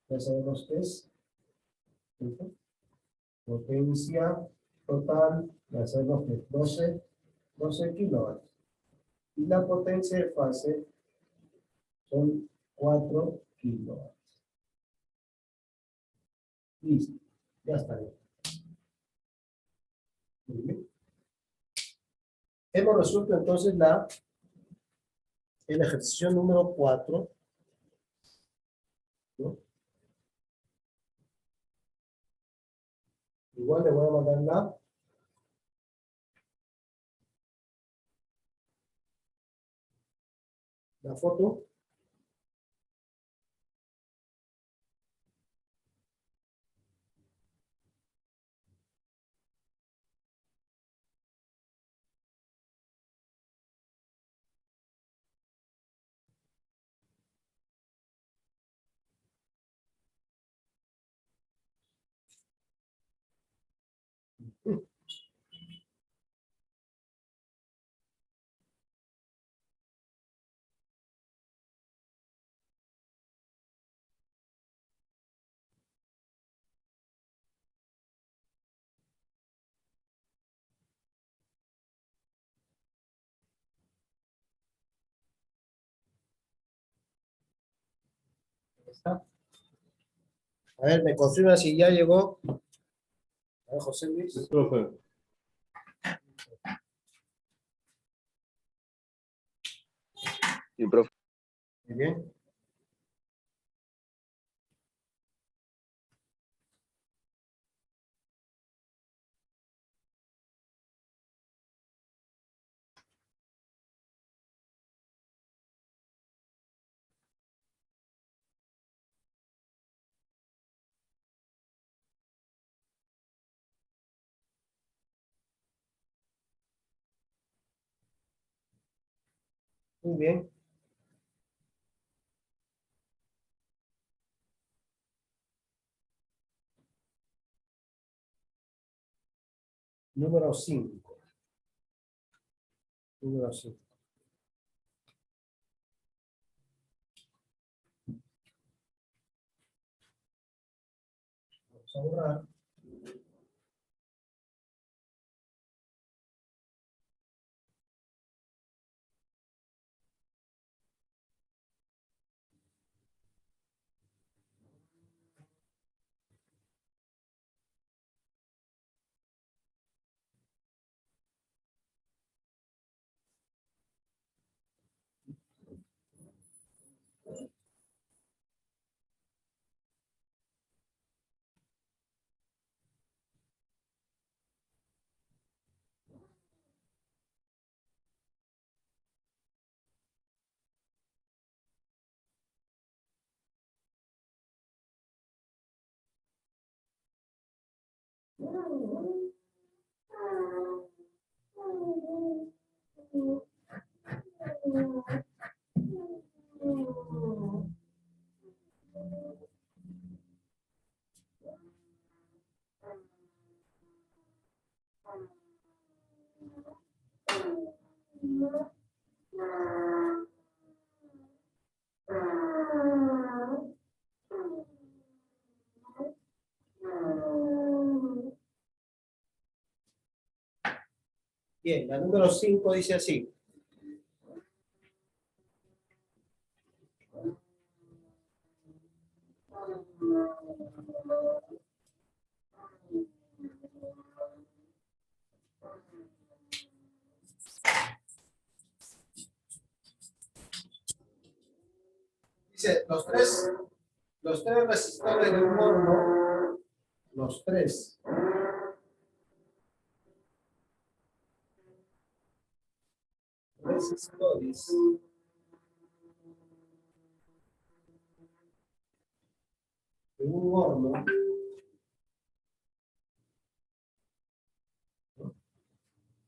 [SPEAKER 1] ya sabemos que es, ¿cierto? Potencia total, ya sabemos que es 12 kilovatios. Y la potencia de fase son 4 kilovatios. Listo, ya está bien. Muy bien. Hemos resuelto entonces el ejercicio número 4. ¿No? Igual le voy a mandar la foto. ¿Está? A ver, me confirma si ya llegó. A ver, José Luis.
[SPEAKER 2] Profe,
[SPEAKER 3] Sí, profe.
[SPEAKER 1] Muy bien. Muy bien. Número 5. Número 5. Vamos a borrar. Bien, la número 5 dice así. Dice, los tres resistores de un horno, los tres resistores de un horno,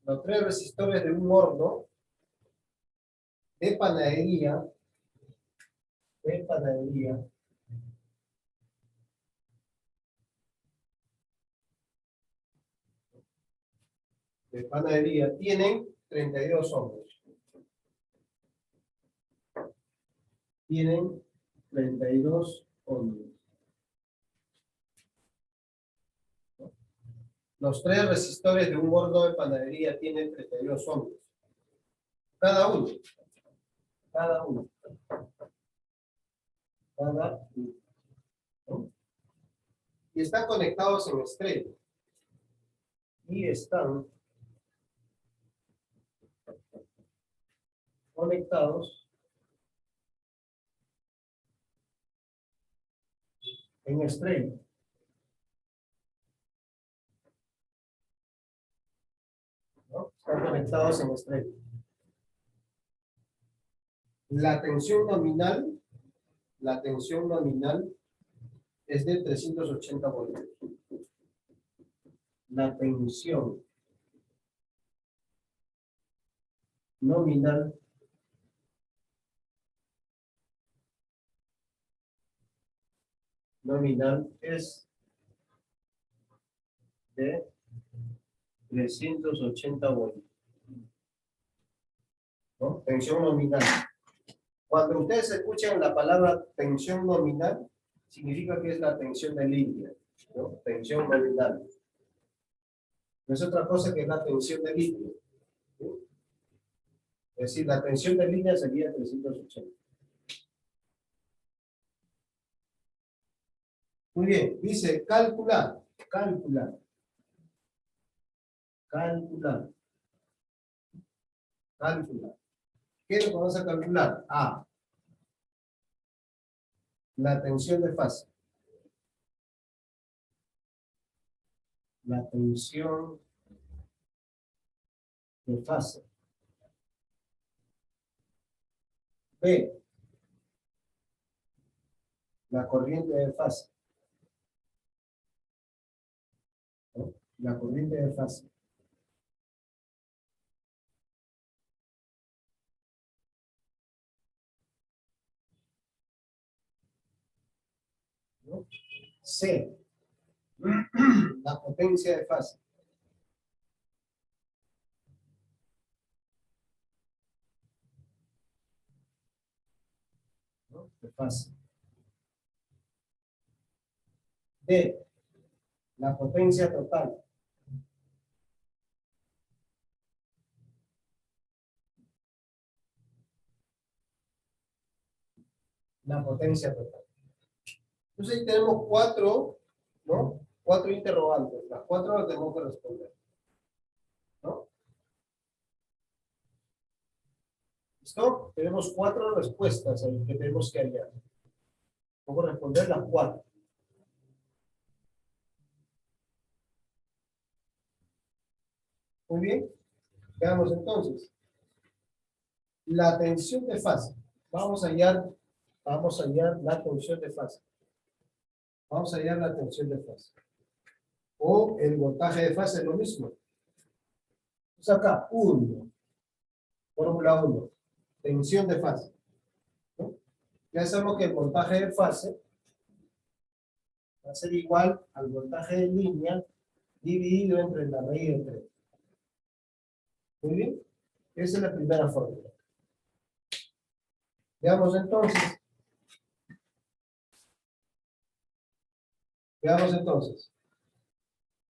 [SPEAKER 1] los tres resistores de un horno de panadería, tienen 32 ohmios. Tienen 32 ohmios. Los tres resistores de un horno de panadería tienen 32 ohmios. Cada uno. Cada uno. Cada uno. ¿No? Y están conectados en estrella. Y están conectados en estrella. ¿No? Están conectados en estrella. La tensión nominal es de 380 voltios. La tensión nominal es de 380 voltios. ¿No? Tensión nominal. Cuando ustedes escuchan la palabra tensión nominal, significa que es la tensión de línea, ¿no? Tensión nominal. No es otra cosa que la tensión de línea. ¿Sí? Es decir, la tensión de línea sería 380. Muy bien, dice calcular. ¿Qué es lo que vamos a calcular? A, la tensión de fase. La tensión de fase. B, la corriente de fase. ¿No? La corriente de fase. ¿No? C, la potencia de fase. ¿No? De fase. D, la potencia total. La potencia total. Entonces ahí tenemos cuatro, ¿no? Cuatro interrogantes. Las cuatro las tenemos que responder. ¿No? ¿Listo? Tenemos cuatro respuestas ahí que tenemos que hallar. Vamos a responder las cuatro. Muy bien. Veamos entonces. La tensión de fase. Vamos a hallar la tensión de fase. Vamos a hallar la tensión de fase. O el voltaje de fase es lo mismo. Entonces acá, fórmula 1, tensión de fase. ¿No? Ya sabemos que el voltaje de fase va a ser igual al voltaje de línea dividido entre la raíz de 3. Muy bien. Esa es la primera fórmula. Veamos entonces.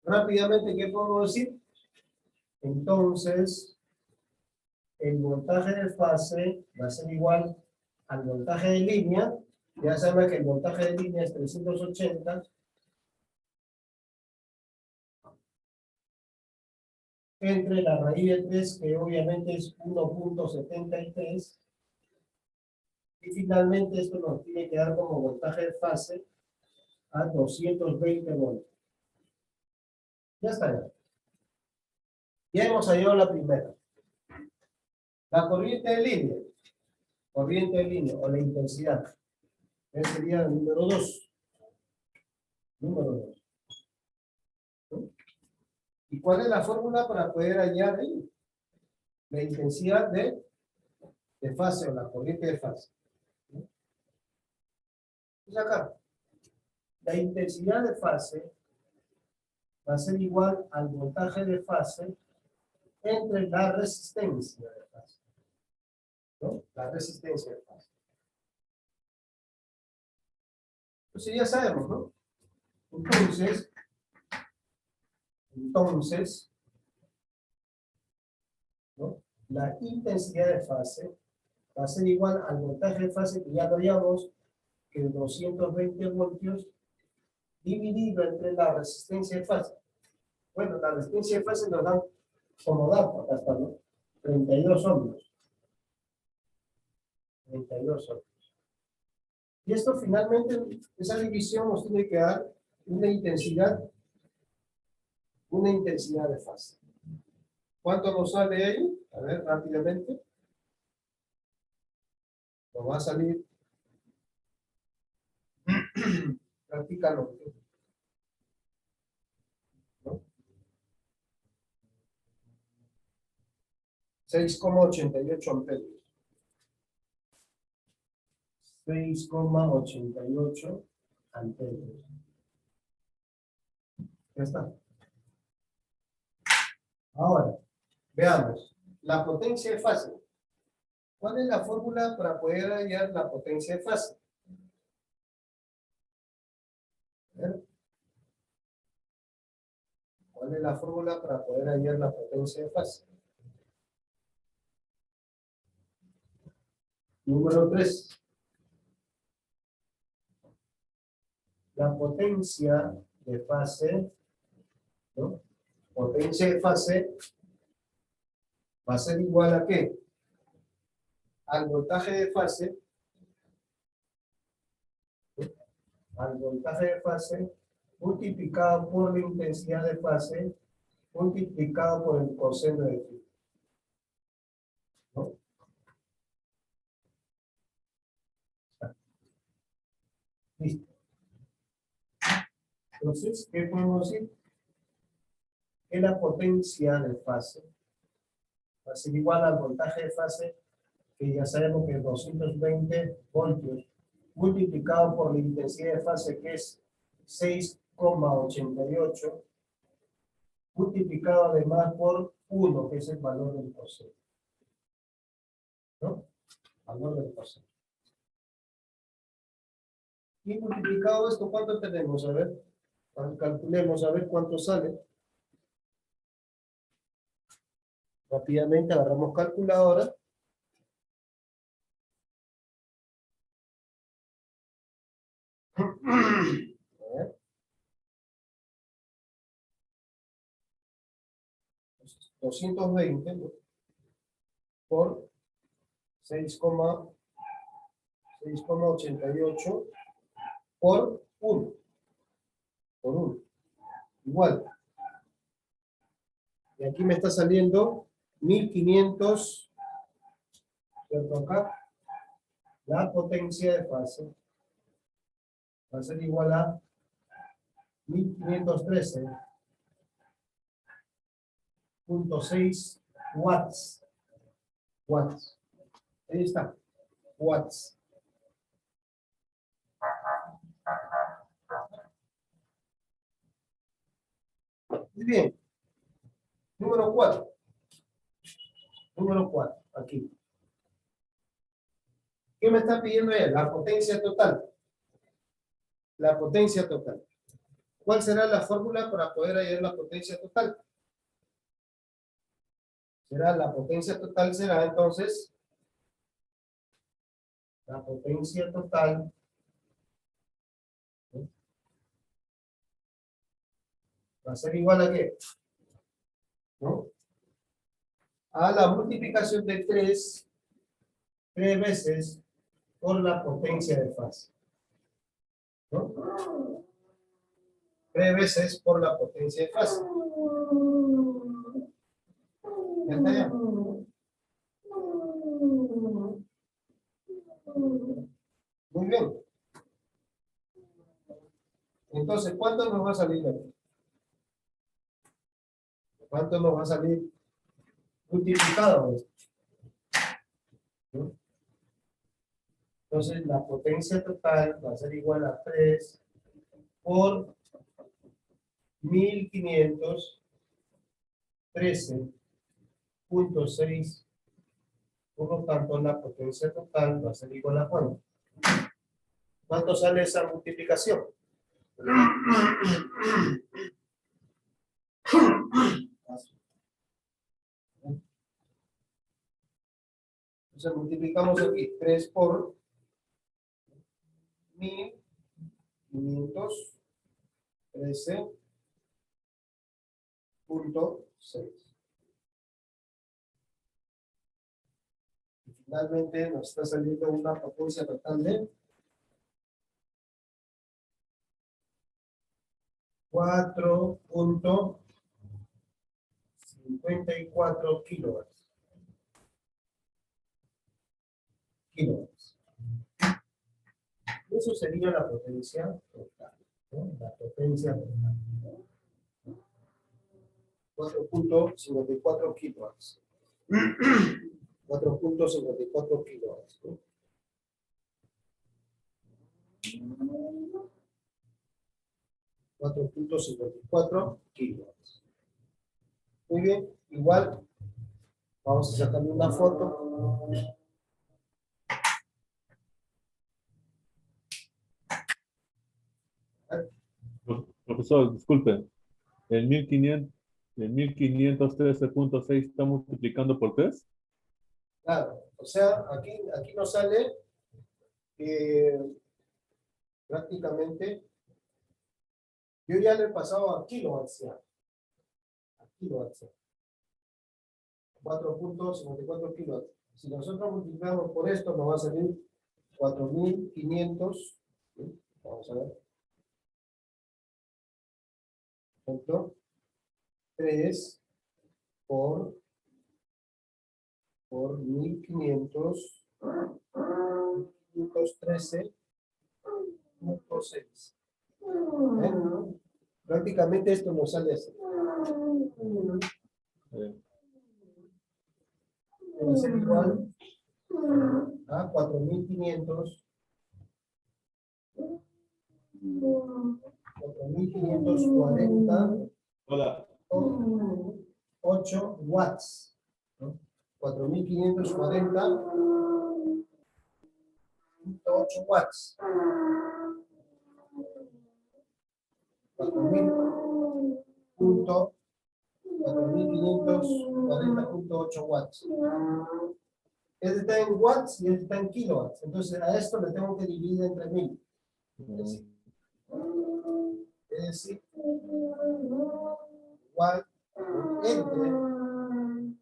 [SPEAKER 1] Rápidamente, ¿qué podemos decir? Entonces, el voltaje de fase va a ser igual al voltaje de línea. Ya saben que el voltaje de línea es 380 entre la raíz de 3, que obviamente es 1.73. Y finalmente esto nos tiene que dar como voltaje de fase a 220 voltios. Ya está. Ya hemos hallado la primera. La corriente de línea. Corriente de línea o la intensidad. Ese sería el número 2. Número 2. ¿No? ¿Y cuál es la fórmula para poder hallar ahí? La intensidad de fase o la corriente de fase. ¿No? Entonces acá, la intensidad de fase va a ser igual al voltaje de fase entre la resistencia de fase. ¿No? La resistencia de fase. Entonces ya sabemos, ¿no? Entonces, ¿no? La intensidad de fase va a ser igual al voltaje de fase que ya lo habíamos, que es 220 voltios dividido entre la resistencia de fase. Bueno, la resistencia de fase nos da como dato, acá está, ¿no? 32 ohmios. 32 ohmios. Y esto finalmente, esa división nos tiene que dar una intensidad de fase. ¿Cuánto nos sale ahí? A ver, rápidamente. Nos va a salir. Prácticamente. ¿No? 6,88 amperios. 6,88 amperios. Ya está. Ahora, veamos. La potencia de fase. ¿Cuál es la fórmula para poder hallar la potencia de fase? A ver. ¿Cuál es la fórmula para poder hallar la potencia de fase? Número 3. La potencia de fase, ¿no? Potencia de fase va a ser igual a ¿qué? al voltaje de fase, multiplicado por la intensidad de fase, multiplicado por el coseno de phi. ¿No? Listo. Entonces, ¿qué podemos decir? Que la potencia de fase va a ser igual al voltaje de fase, que ya sabemos que es 220 voltios, multiplicado por la intensidad de fase, que es 6,88, multiplicado además por 1, que es el valor del coseno. ¿No? Valor del coseno. Y multiplicado esto, ¿cuánto tenemos? A ver, calculemos a ver cuánto sale. Rápidamente agarramos calculadora. A ver. 220 por 6,88 por 1. Por 1. Igual. Y aquí me está saliendo 1500, ¿cierto? Acá. La potencia de fase va a ser igual a 1513.6 watts. Watts. Ahí está. Watts. Muy bien. Número 4. Número 4. Aquí. ¿Qué me está pidiendo ella? La potencia total. La potencia total. ¿Cuál será la fórmula para poder hallar la potencia total? La potencia total será entonces la potencia total va a ser igual a ¿qué? ¿No? A la multiplicación de 3 veces por la potencia de fase. ¿No? 3 veces por la potencia de fase. ¿Ya está ya? Muy bien. Entonces, ¿cuánto nos va a salir aquí? ¿Cuánto nos va a salir multiplicado? ¿No? Entonces, la potencia total va a ser igual a 3 por 1513.6. Por lo tanto, la potencia total va a ser igual a ¿cuánto? ¿Cuánto sale esa multiplicación? Entonces multiplicamos aquí 3 por 1513.6. Y finalmente nos está saliendo una potencia total de 4.54 kilowatts. Eso sería la potencia total, ¿no? La potencia total. 4.54 kilowatts. 4.54 kilowatts. ¿No? 4.54 kilowatts. Muy bien, igual vamos a sacarle una foto.
[SPEAKER 2] Profesor, disculpe. El 1513.6 está multiplicando por 3.
[SPEAKER 1] Claro, o sea, aquí nos sale prácticamente, yo ya le he pasado a kilowatts ya. A kilowatts ya. 4.54 kilowatts. Si nosotros multiplicamos por esto, nos va a salir 4.500. ¿Sí? Vamos a ver. Ejemplo, 3 por 1.500, 513.6. Prácticamente esto nos sale así. Debe ser igual a 4.500, 4.540.
[SPEAKER 2] Hola.
[SPEAKER 1] 8 watts, ¿no? 4.540.8 watts. 4.540.8 watts. Este está en watts y este está en kilowatts. Entonces a esto le tengo que dividir entre 1000. Es decir, igual entre 1000.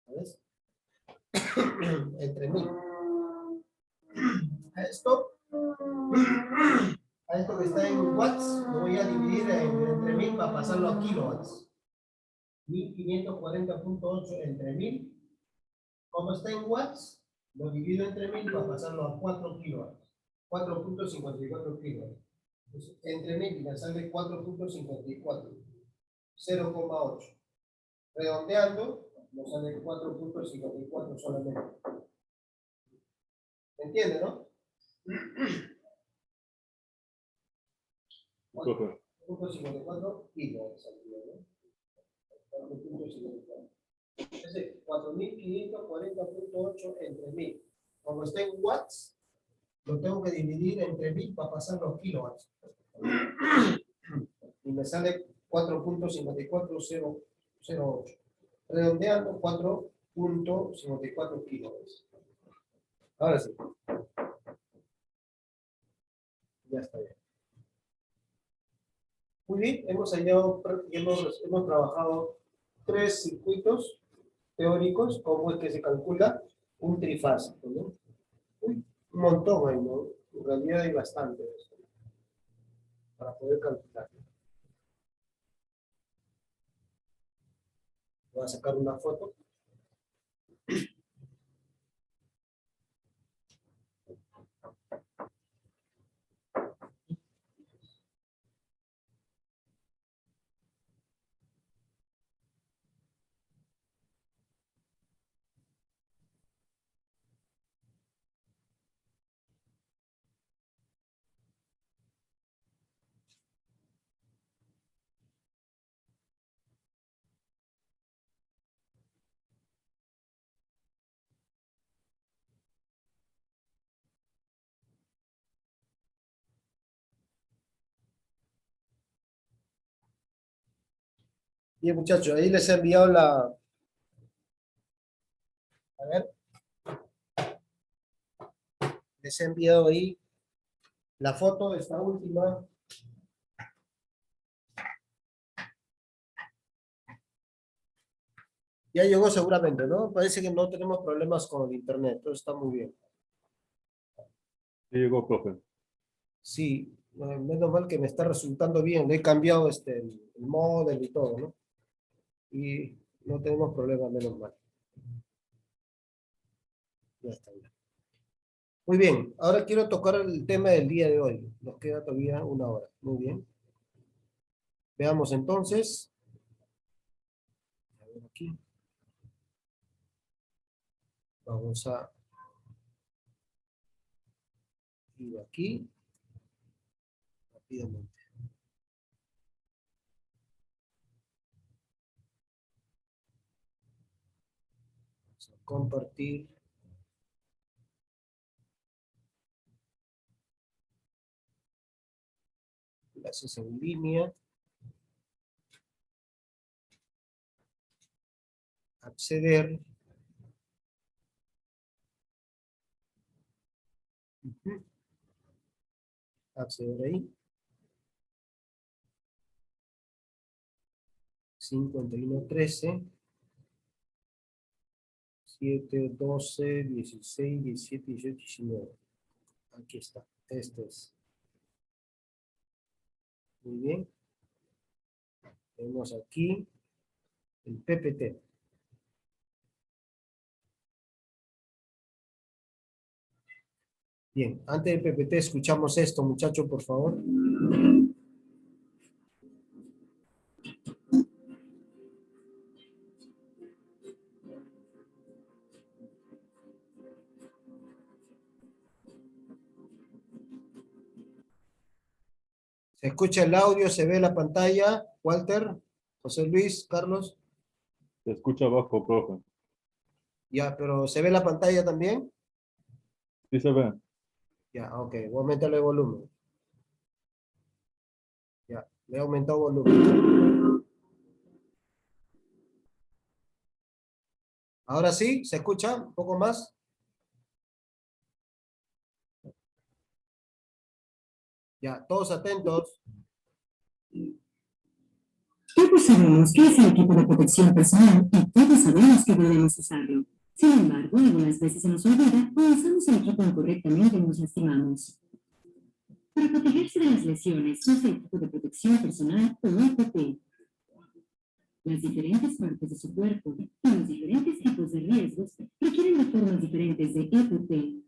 [SPEAKER 1] ¿Ves? Entre 1000. A esto que está en watts, lo voy a dividir entre 1000 para pasarlo a kilowatts. 1540.8 entre 1000. Como está en watts, lo divido entre 1000 para pasarlo a 4 kilowatts. 4.54 kilowatts. Entonces, entre 1000 me sale 4.54. 0,8. Redondeando, nos sale 4.54 solamente. ¿Me entiende, no?
[SPEAKER 2] Profe.
[SPEAKER 1] 4.54 kilowatts. 4.54. Entonces, 4.540.8 entre 1000. Como está en watts, lo tengo que dividir entre 1000 para pasar los kilowatts. Y me sale 4.54008. Redondeando, 4.54 kilowatts. Ahora sí. Ya está bien. Muy bien, hemos trabajado 3 circuitos teóricos, cómo es que se calcula un trifásico, ¿no? Un montón ahí, ¿no? En realidad hay bastante para poder calcular. Voy a sacar una foto. Bien, muchachos, ahí les he enviado la... A ver. Les he enviado ahí la foto de esta última. Ya llegó seguramente, ¿no? Parece que no tenemos problemas con el internet, todo está muy bien.
[SPEAKER 2] Sí llegó, profe.
[SPEAKER 1] Sí, menos mal que me está resultando bien. Le he cambiado el modem y todo, ¿no? Y no tenemos problemas, menos mal. Ya está bien. Muy bien, ahora quiero tocar el tema del día de hoy. Nos queda todavía una hora. Muy bien. Veamos entonces. A ver aquí. Vamos a ir aquí rápidamente. Vamos a compartir. Clases en línea. Acceder. Acceder ahí. 5113, 7, 12, 16, 17, 18, 19. Aquí está. Este es. Muy bien. Tenemos aquí el PPT. Bien, antes del PPT escuchamos esto, muchachos, por favor. ¿Se escucha el audio? ¿Se ve la pantalla? Walter, José Luis, Carlos.
[SPEAKER 2] Se escucha bajo, profe.
[SPEAKER 1] Ya, pero ¿se ve la pantalla también?
[SPEAKER 2] Sí se ve.
[SPEAKER 1] Ya, ok, voy a aumentarle el volumen. Ya, le he aumentado el volumen. Ahora sí, ¿se escucha un poco más? Ya, todos atentos.
[SPEAKER 4] Todos sabemos qué es el equipo de protección personal y todos sabemos que debemos usarlo. Sin embargo, algunas veces se nos olvida o usamos el equipo incorrectamente y nos lastimamos. Para protegerse de las lesiones, use el equipo de protección personal o EPP. Las diferentes partes de su cuerpo y los diferentes tipos de riesgos requieren de formas diferentes de EPP.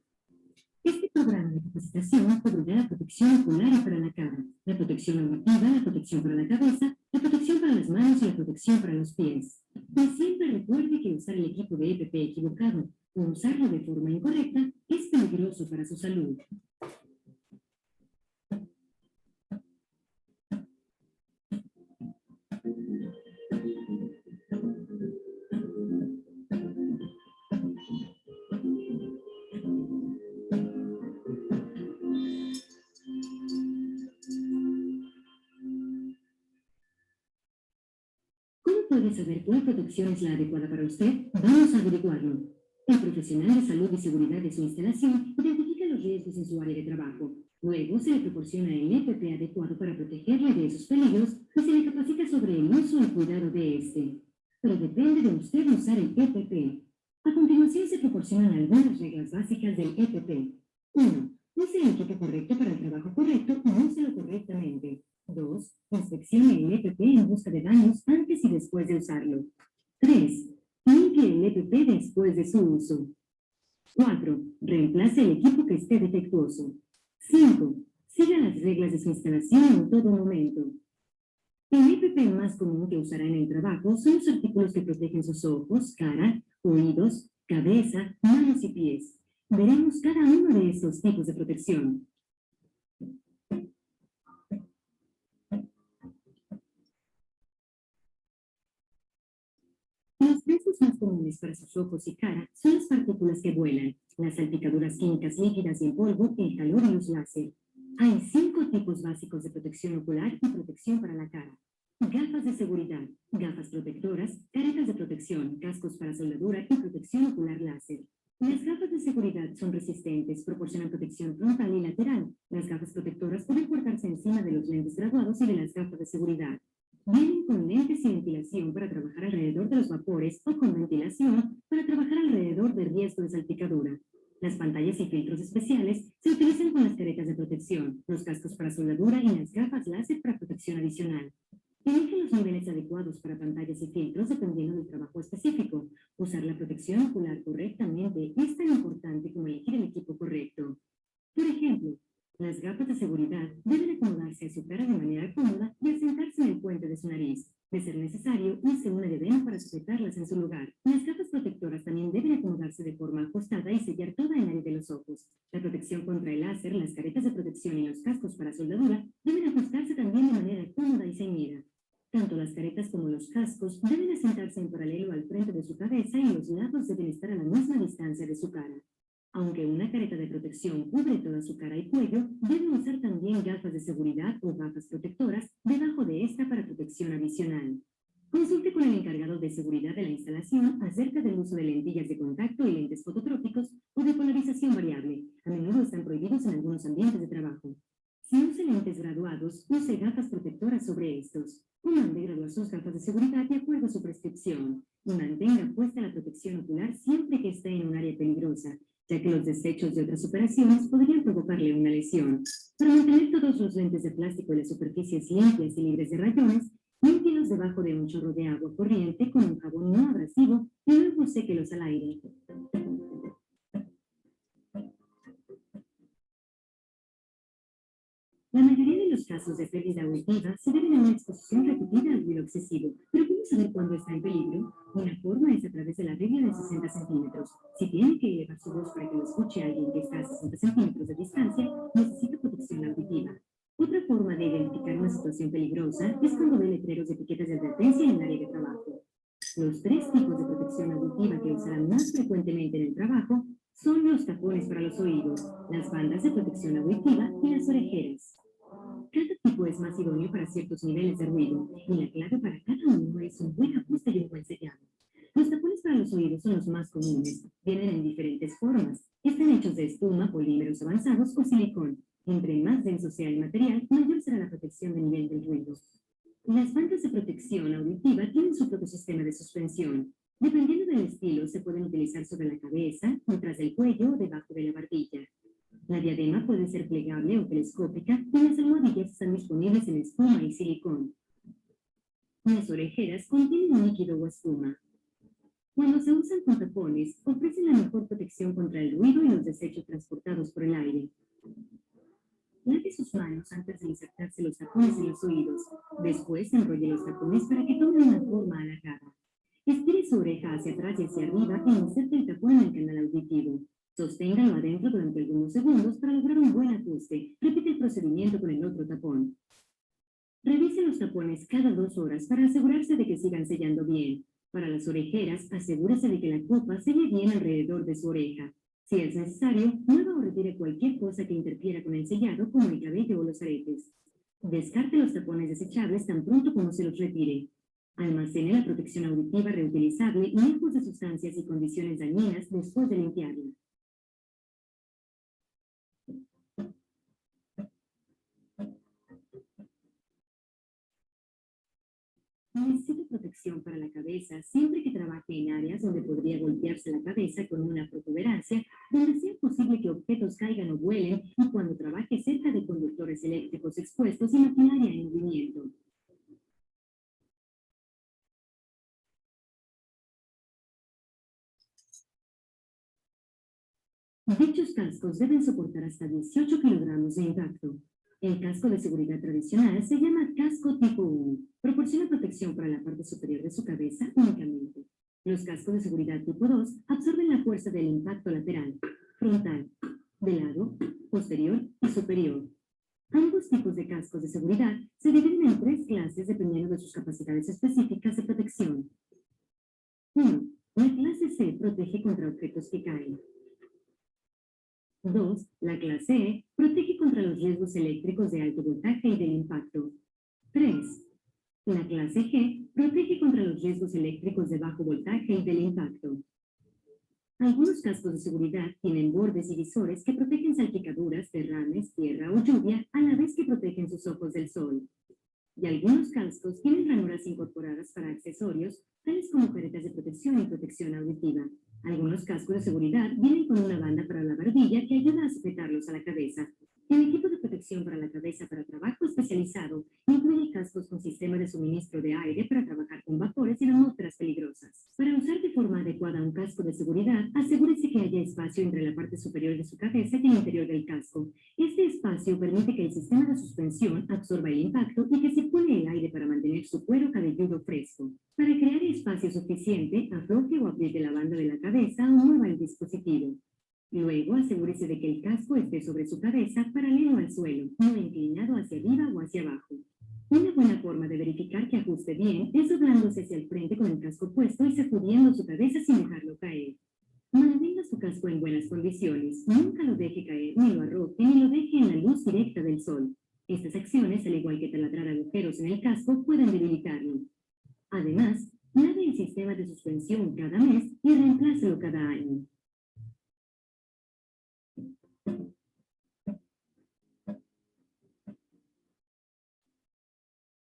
[SPEAKER 4] Este programa de capacitación cubrirá la protección ocular y para la cara, la protección auditiva, la protección para la cabeza, la protección para las manos y la protección para los pies. Y siempre recuerde que usar el equipo de EPP equivocado o usarlo de forma incorrecta es peligroso para su salud. ¿Cómo puede saber cuál protección es la adecuada para usted? Vamos a averiguarlo. El profesional de salud y seguridad de su instalación identifica los riesgos en su área de trabajo. Luego se le proporciona el EPP adecuado para protegerle de esos peligros y se le capacita sobre el uso y cuidado de este. Pero depende de usted usar el EPP. A continuación se proporcionan algunas reglas básicas del EPP. 1. Use el equipo correcto para el trabajo correcto y úselo correctamente. 2. Inspeccione el EPP en busca de daños antes y después de usarlo. 3. Limpie el EPP después de su uso. 4. Reemplace el equipo que esté defectuoso. 5. Siga las reglas de su instalación en todo momento. El EPP más común que usará en el trabajo son los artículos que protegen sus ojos, cara, oídos, cabeza, manos y pies. Veremos cada uno de estos tipos de protección. Los riesgos más comunes para sus ojos y cara son las partículas que vuelan, las salpicaduras químicas líquidas y en polvo, el calor y los láser. Hay 5 tipos básicos de protección ocular y protección para la cara. Gafas de seguridad, gafas protectoras, caretas de protección, cascos para soldadura y protección ocular láser. Las gafas de seguridad son resistentes, proporcionan protección frontal y lateral. Las gafas protectoras pueden portarse encima de los lentes graduados y de las gafas de seguridad. Vienen con lentes y ventilación para trabajar alrededor de los vapores o con ventilación para trabajar alrededor de riesgo de salpicadura. Las pantallas y filtros especiales se utilizan con las caretas de protección, los cascos para soldadura y las gafas láser para protección adicional. Elige los niveles adecuados para pantallas y filtros dependiendo del trabajo específico. Usar la protección ocular correctamente es tan importante como elegir el equipo correcto. Por ejemplo, las gafas de seguridad deben acomodarse a su cara de manera cómoda y asentarse en el puente de su nariz. De ser necesario, use una de para sujetarlas en su lugar. Las gafas protectoras también deben acomodarse de forma ajustada y sellar toda el área de los ojos. La protección contra el láser, las caretas de protección y los cascos para soldadura deben ajustarse también de manera cómoda y ceñida. Tanto las caretas como los cascos deben asentarse en paralelo al frente de su cabeza y los lados deben estar a la misma distancia de su cara. Aunque una careta de protección cubre toda su cara y cuello, debe usar también gafas de seguridad o gafas protectoras debajo de esta para protección adicional. Consulte con el encargado de seguridad de la instalación acerca del uso de lentillas de contacto y lentes fototrópicos o de polarización variable. A menudo están prohibidos en algunos ambientes de trabajo. Si usa lentes graduados, use gafas protectoras sobre estos. O mande graduar sus gafas de seguridad de acuerdo a su prescripción. Y mantenga puesta la protección ocular siempre que esté en un área peligrosa, ya que los desechos de otras operaciones podrían provocarle una lesión. Para mantener todos los lentes de plástico y las superficies limpias y libres de rayones, límpienlos debajo de un chorro de agua corriente con un jabón no abrasivo y luego séquelos al aire. La mayoría de los casos de pérdida auditiva se deben a una exposición repetida al ruido excesivo. Pero ¿cómo saber cuándo está en peligro? Una forma es a través de la regla de 60 centímetros. Si tiene que elevar su voz para que lo escuche alguien que está a 60 centímetros de distancia, necesita protección auditiva. Otra forma de identificar una situación peligrosa es cuando ve letreros de etiquetas de advertencia en el área de trabajo. Los 3 tipos de protección auditiva que usarán más frecuentemente en el trabajo son los tapones para los oídos, las bandas de protección auditiva y las orejeras. Cada tipo es más idóneo para ciertos niveles de ruido, y la clave para cada uno es un buen ajuste y un buen sellado. Los tapones para los oídos son los más comunes. Vienen en diferentes formas. Están hechos de espuma, polímeros avanzados o silicón. Entre más denso sea el material, mayor será la protección de nivel del ruido. Las bandas de protección auditiva tienen su propio sistema de suspensión. Dependiendo del estilo, se pueden utilizar sobre la cabeza, detrás del cuello o debajo de la barbilla. La diadema puede ser plegable o telescópica y las almohadillas están disponibles en espuma y silicón. Las orejeras contienen un líquido o espuma. Cuando se usan con tapones, ofrecen la mejor protección contra el ruido y los desechos transportados por el aire. Lave sus manos antes de insertarse los tapones en los oídos. Después enrolle los tapones para que tomen una forma alargada. Estire su oreja hacia atrás y hacia arriba e inserte el tapón en el canal auditivo. Sosténgalo adentro durante algunos segundos para lograr un buen ajuste. Repite el procedimiento con el otro tapón. Revise los tapones cada 2 horas para asegurarse de que sigan sellando bien. Para las orejeras, asegúrese de que la copa selle bien alrededor de su oreja. Si es necesario, mueva o retire cualquier cosa que interfiera con el sellado, como el cabello o los aretes. Descarte los tapones desechables tan pronto como se los retire. Almacene la protección auditiva reutilizable lejos de sustancias y condiciones dañinas después de limpiarla. Necesita protección para la cabeza siempre que trabaje en áreas donde podría golpearse la cabeza con una protuberancia, donde sea posible que objetos caigan o vuelen y cuando trabaje cerca de conductores eléctricos expuestos y maquinaria en movimiento. Dichos cascos deben soportar hasta 18 kilogramos de impacto. El casco de seguridad tradicional se llama casco tipo 1. Proporciona protección para la parte superior de su cabeza únicamente. Los cascos de seguridad tipo 2 absorben la fuerza del impacto lateral, frontal, de lado, posterior y superior. Ambos tipos de cascos de seguridad se dividen en 3 clases dependiendo de sus capacidades específicas de protección. 1. La clase C protege contra objetos que caen. 2. La clase E protege contra los riesgos eléctricos de alto voltaje y del impacto. 3. La clase G protege contra los riesgos eléctricos de bajo voltaje y del impacto. Algunos cascos de seguridad tienen bordes y visores que protegen salpicaduras, derrames, tierra o lluvia a la vez que protegen sus ojos del sol. Y algunos cascos tienen ranuras incorporadas para accesorios, tales como caretas de protección y protección auditiva. Algunos cascos de seguridad vienen con una banda para la barbilla que ayuda a sujetarlos a la cabeza. El equipo de protección para la cabeza para trabajo especializado incluye cascos con sistema de suministro de aire para trabajar con vapores y atmósferas peligrosas. Para usar de forma adecuada un casco de seguridad, asegúrese que haya espacio entre la parte superior de su cabeza y el interior del casco. Este espacio permite que el sistema de suspensión absorba el impacto y que circule el aire para mantener su cuero cabelludo fresco. Para crear espacio suficiente, afloje o apriete la banda de la cabeza o mueva el dispositivo. Luego, asegúrese de que el casco esté sobre su cabeza paralelo al suelo, no inclinado hacia arriba o hacia abajo. Una buena forma de verificar que ajuste bien es doblándose hacia el frente con el casco puesto y sacudiendo su cabeza sin dejarlo caer. Mantenga su casco en buenas condiciones, nunca lo deje caer, ni lo arroje, ni lo deje en la luz directa del sol. Estas acciones, al igual que taladrar agujeros en el casco, pueden debilitarlo. Además, lave el sistema de suspensión cada mes y reemplácelo cada año.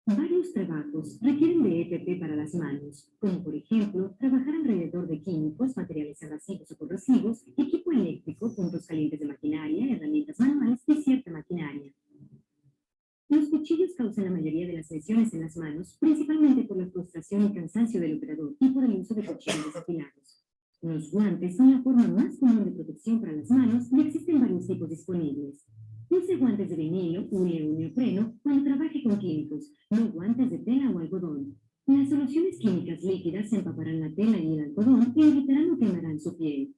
[SPEAKER 4] Varios trabajos requieren de EPP para las manos, como por ejemplo, trabajar alrededor de químicos, materiales abrasivos o corrosivos, equipo eléctrico, puntos calientes de maquinaria, herramientas manuales y cierta maquinaria. Los cuchillos causan la mayoría de las lesiones en las manos, principalmente por la frustración y cansancio del operador y por el uso de cuchillos desafilados. Los guantes son la forma más común de protección para las manos y existen varios tipos disponibles. Use guantes de vinilo, hule o neopreno cuando trabaje con químicos, no guantes de tela o algodón. Las soluciones químicas líquidas empaparán la tela y el algodón e evitarán o quemarán su piel.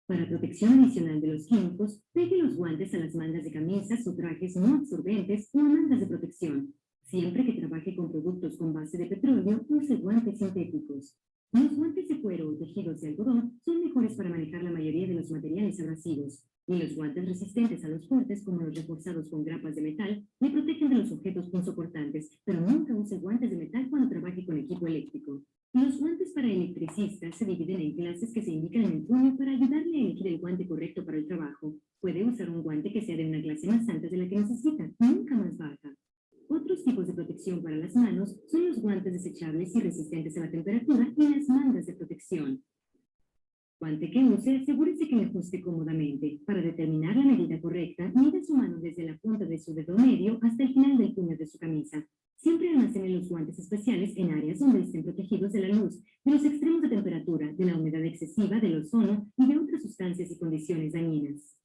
[SPEAKER 4] Para protección adicional de los químicos, pegue los guantes a las mangas de camisas o trajes no absorbentes o a mangas de protección. Siempre que trabaje con productos con base de petróleo, use guantes sintéticos. Los guantes de cuero o tejidos de algodón son mejores para manejar la mayoría de los materiales abrasivos. Y los guantes resistentes a los cortes, como los reforzados con grapas de metal, le protegen de los objetos punzocortantes, pero nunca use guantes de metal cuando trabaje con equipo eléctrico. Los guantes para electricistas se dividen en clases que se indican en el puño para ayudarle a elegir el guante correcto para el trabajo. Puede usar un guante que sea de una clase más alta de la que necesita, nunca más baja. Otros tipos de protección para las manos son los guantes desechables y resistentes a la temperatura y las mangas de protección. Guante que use, asegúrese que le ajuste cómodamente. Para determinar la medida correcta, mida su mano desde la punta de su dedo medio hasta el final del puño de su camisa. Siempre almacene los guantes especiales en áreas donde estén protegidos de la luz, de los extremos de temperatura, de la humedad excesiva, del ozono y de otras sustancias y condiciones dañinas.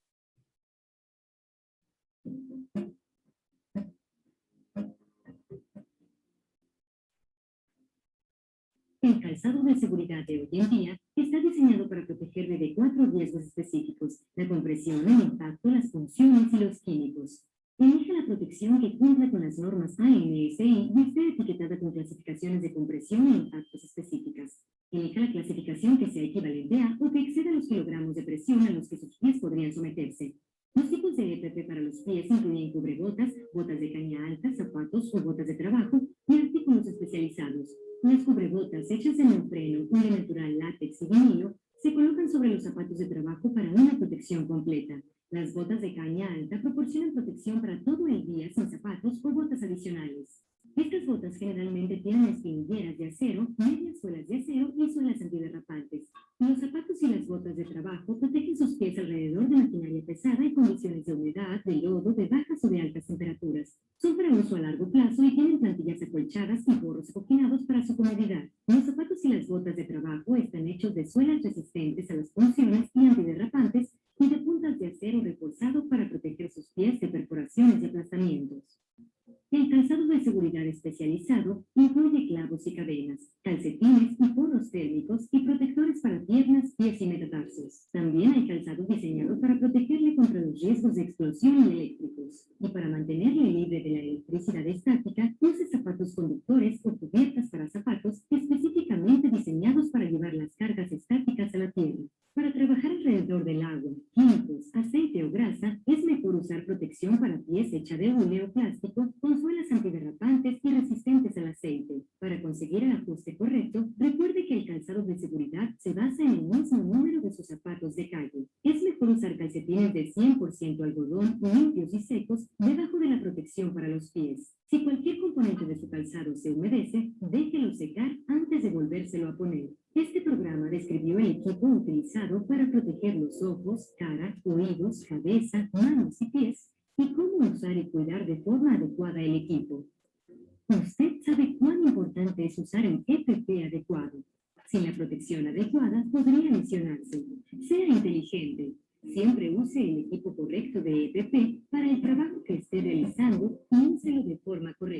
[SPEAKER 4] El calzado de seguridad de hoy en día está diseñado para protegerle de 4 riesgos específicos: la compresión, el impacto, las funciones y los químicos. Elija la protección que cumpla con las normas ANSI y esté etiquetada con clasificaciones de compresión e impactos específicas. Elija la clasificación que sea equivalente a o que exceda los kilogramos de presión a los que sus pies podrían someterse. Los tipos de EPP para los pies incluyen cubrebotas, botas de caña alta, zapatos o botas de trabajo y artículos especializados. Las cubrebotas hechas de neopreno, hule natural, látex y vinilo se colocan sobre los zapatos de trabajo para una protección completa. Las botas de caña alta proporcionan protección para todo el día sin zapatos o botas adicionales. Estas botas generalmente tienen espinilleras de acero, medias suelas de acero y suelas antiderrapantes. Los zapatos y las botas de trabajo protegen sus pies alrededor de maquinaria pesada y condiciones de humedad, de lodo, de bajas o de altas temperaturas. Son para uso a largo plazo y tienen plantillas acolchadas y forros acoginados para su comodidad. Los zapatos y las botas de trabajo están hechos de suelas resistentes a las punciones y antiderrapantes y de puntas de acero reforzado para proteger sus pies de perforaciones y aplastamientos. El calzado de seguridad especializado incluye clavos y cadenas, calcetines y forros térmicos y protectores para piernas, pies y metatarsos. También hay calzado diseñado para protegerle contra los riesgos de explosión y eléctricos. Y para mantenerle libre de la electricidad estática, use zapatos conductores o cubiertas para zapatos específicamente diseñados para llevar las cargas estáticas a la tierra. Para trabajar alrededor del agua, químicos, aceite o grasa, es mejor usar protección para pies hecha de hule o plástico con suelas antiderrapantes y resistentes al aceite. Para conseguir el ajuste correcto, recuerde que el calzado de seguridad se basa en el mismo número de sus zapatos de calle. Es mejor usar calcetines de 100% algodón, limpios y secos, debajo de la protección para los pies. Si cualquier componente de su calzado se humedece, déjelo secar antes de volvérselo a poner. Este programa describió el equipo utilizado para proteger los ojos, cara, oídos, cabeza, manos y pies, y cómo usar y cuidar de forma adecuada el equipo. Usted sabe cuán importante es usar el EPP adecuado. Sin la protección adecuada, podría lesionarse. Sea inteligente. Siempre use el equipo correcto de EPP para el trabajo que esté realizando y úselo de forma correcta.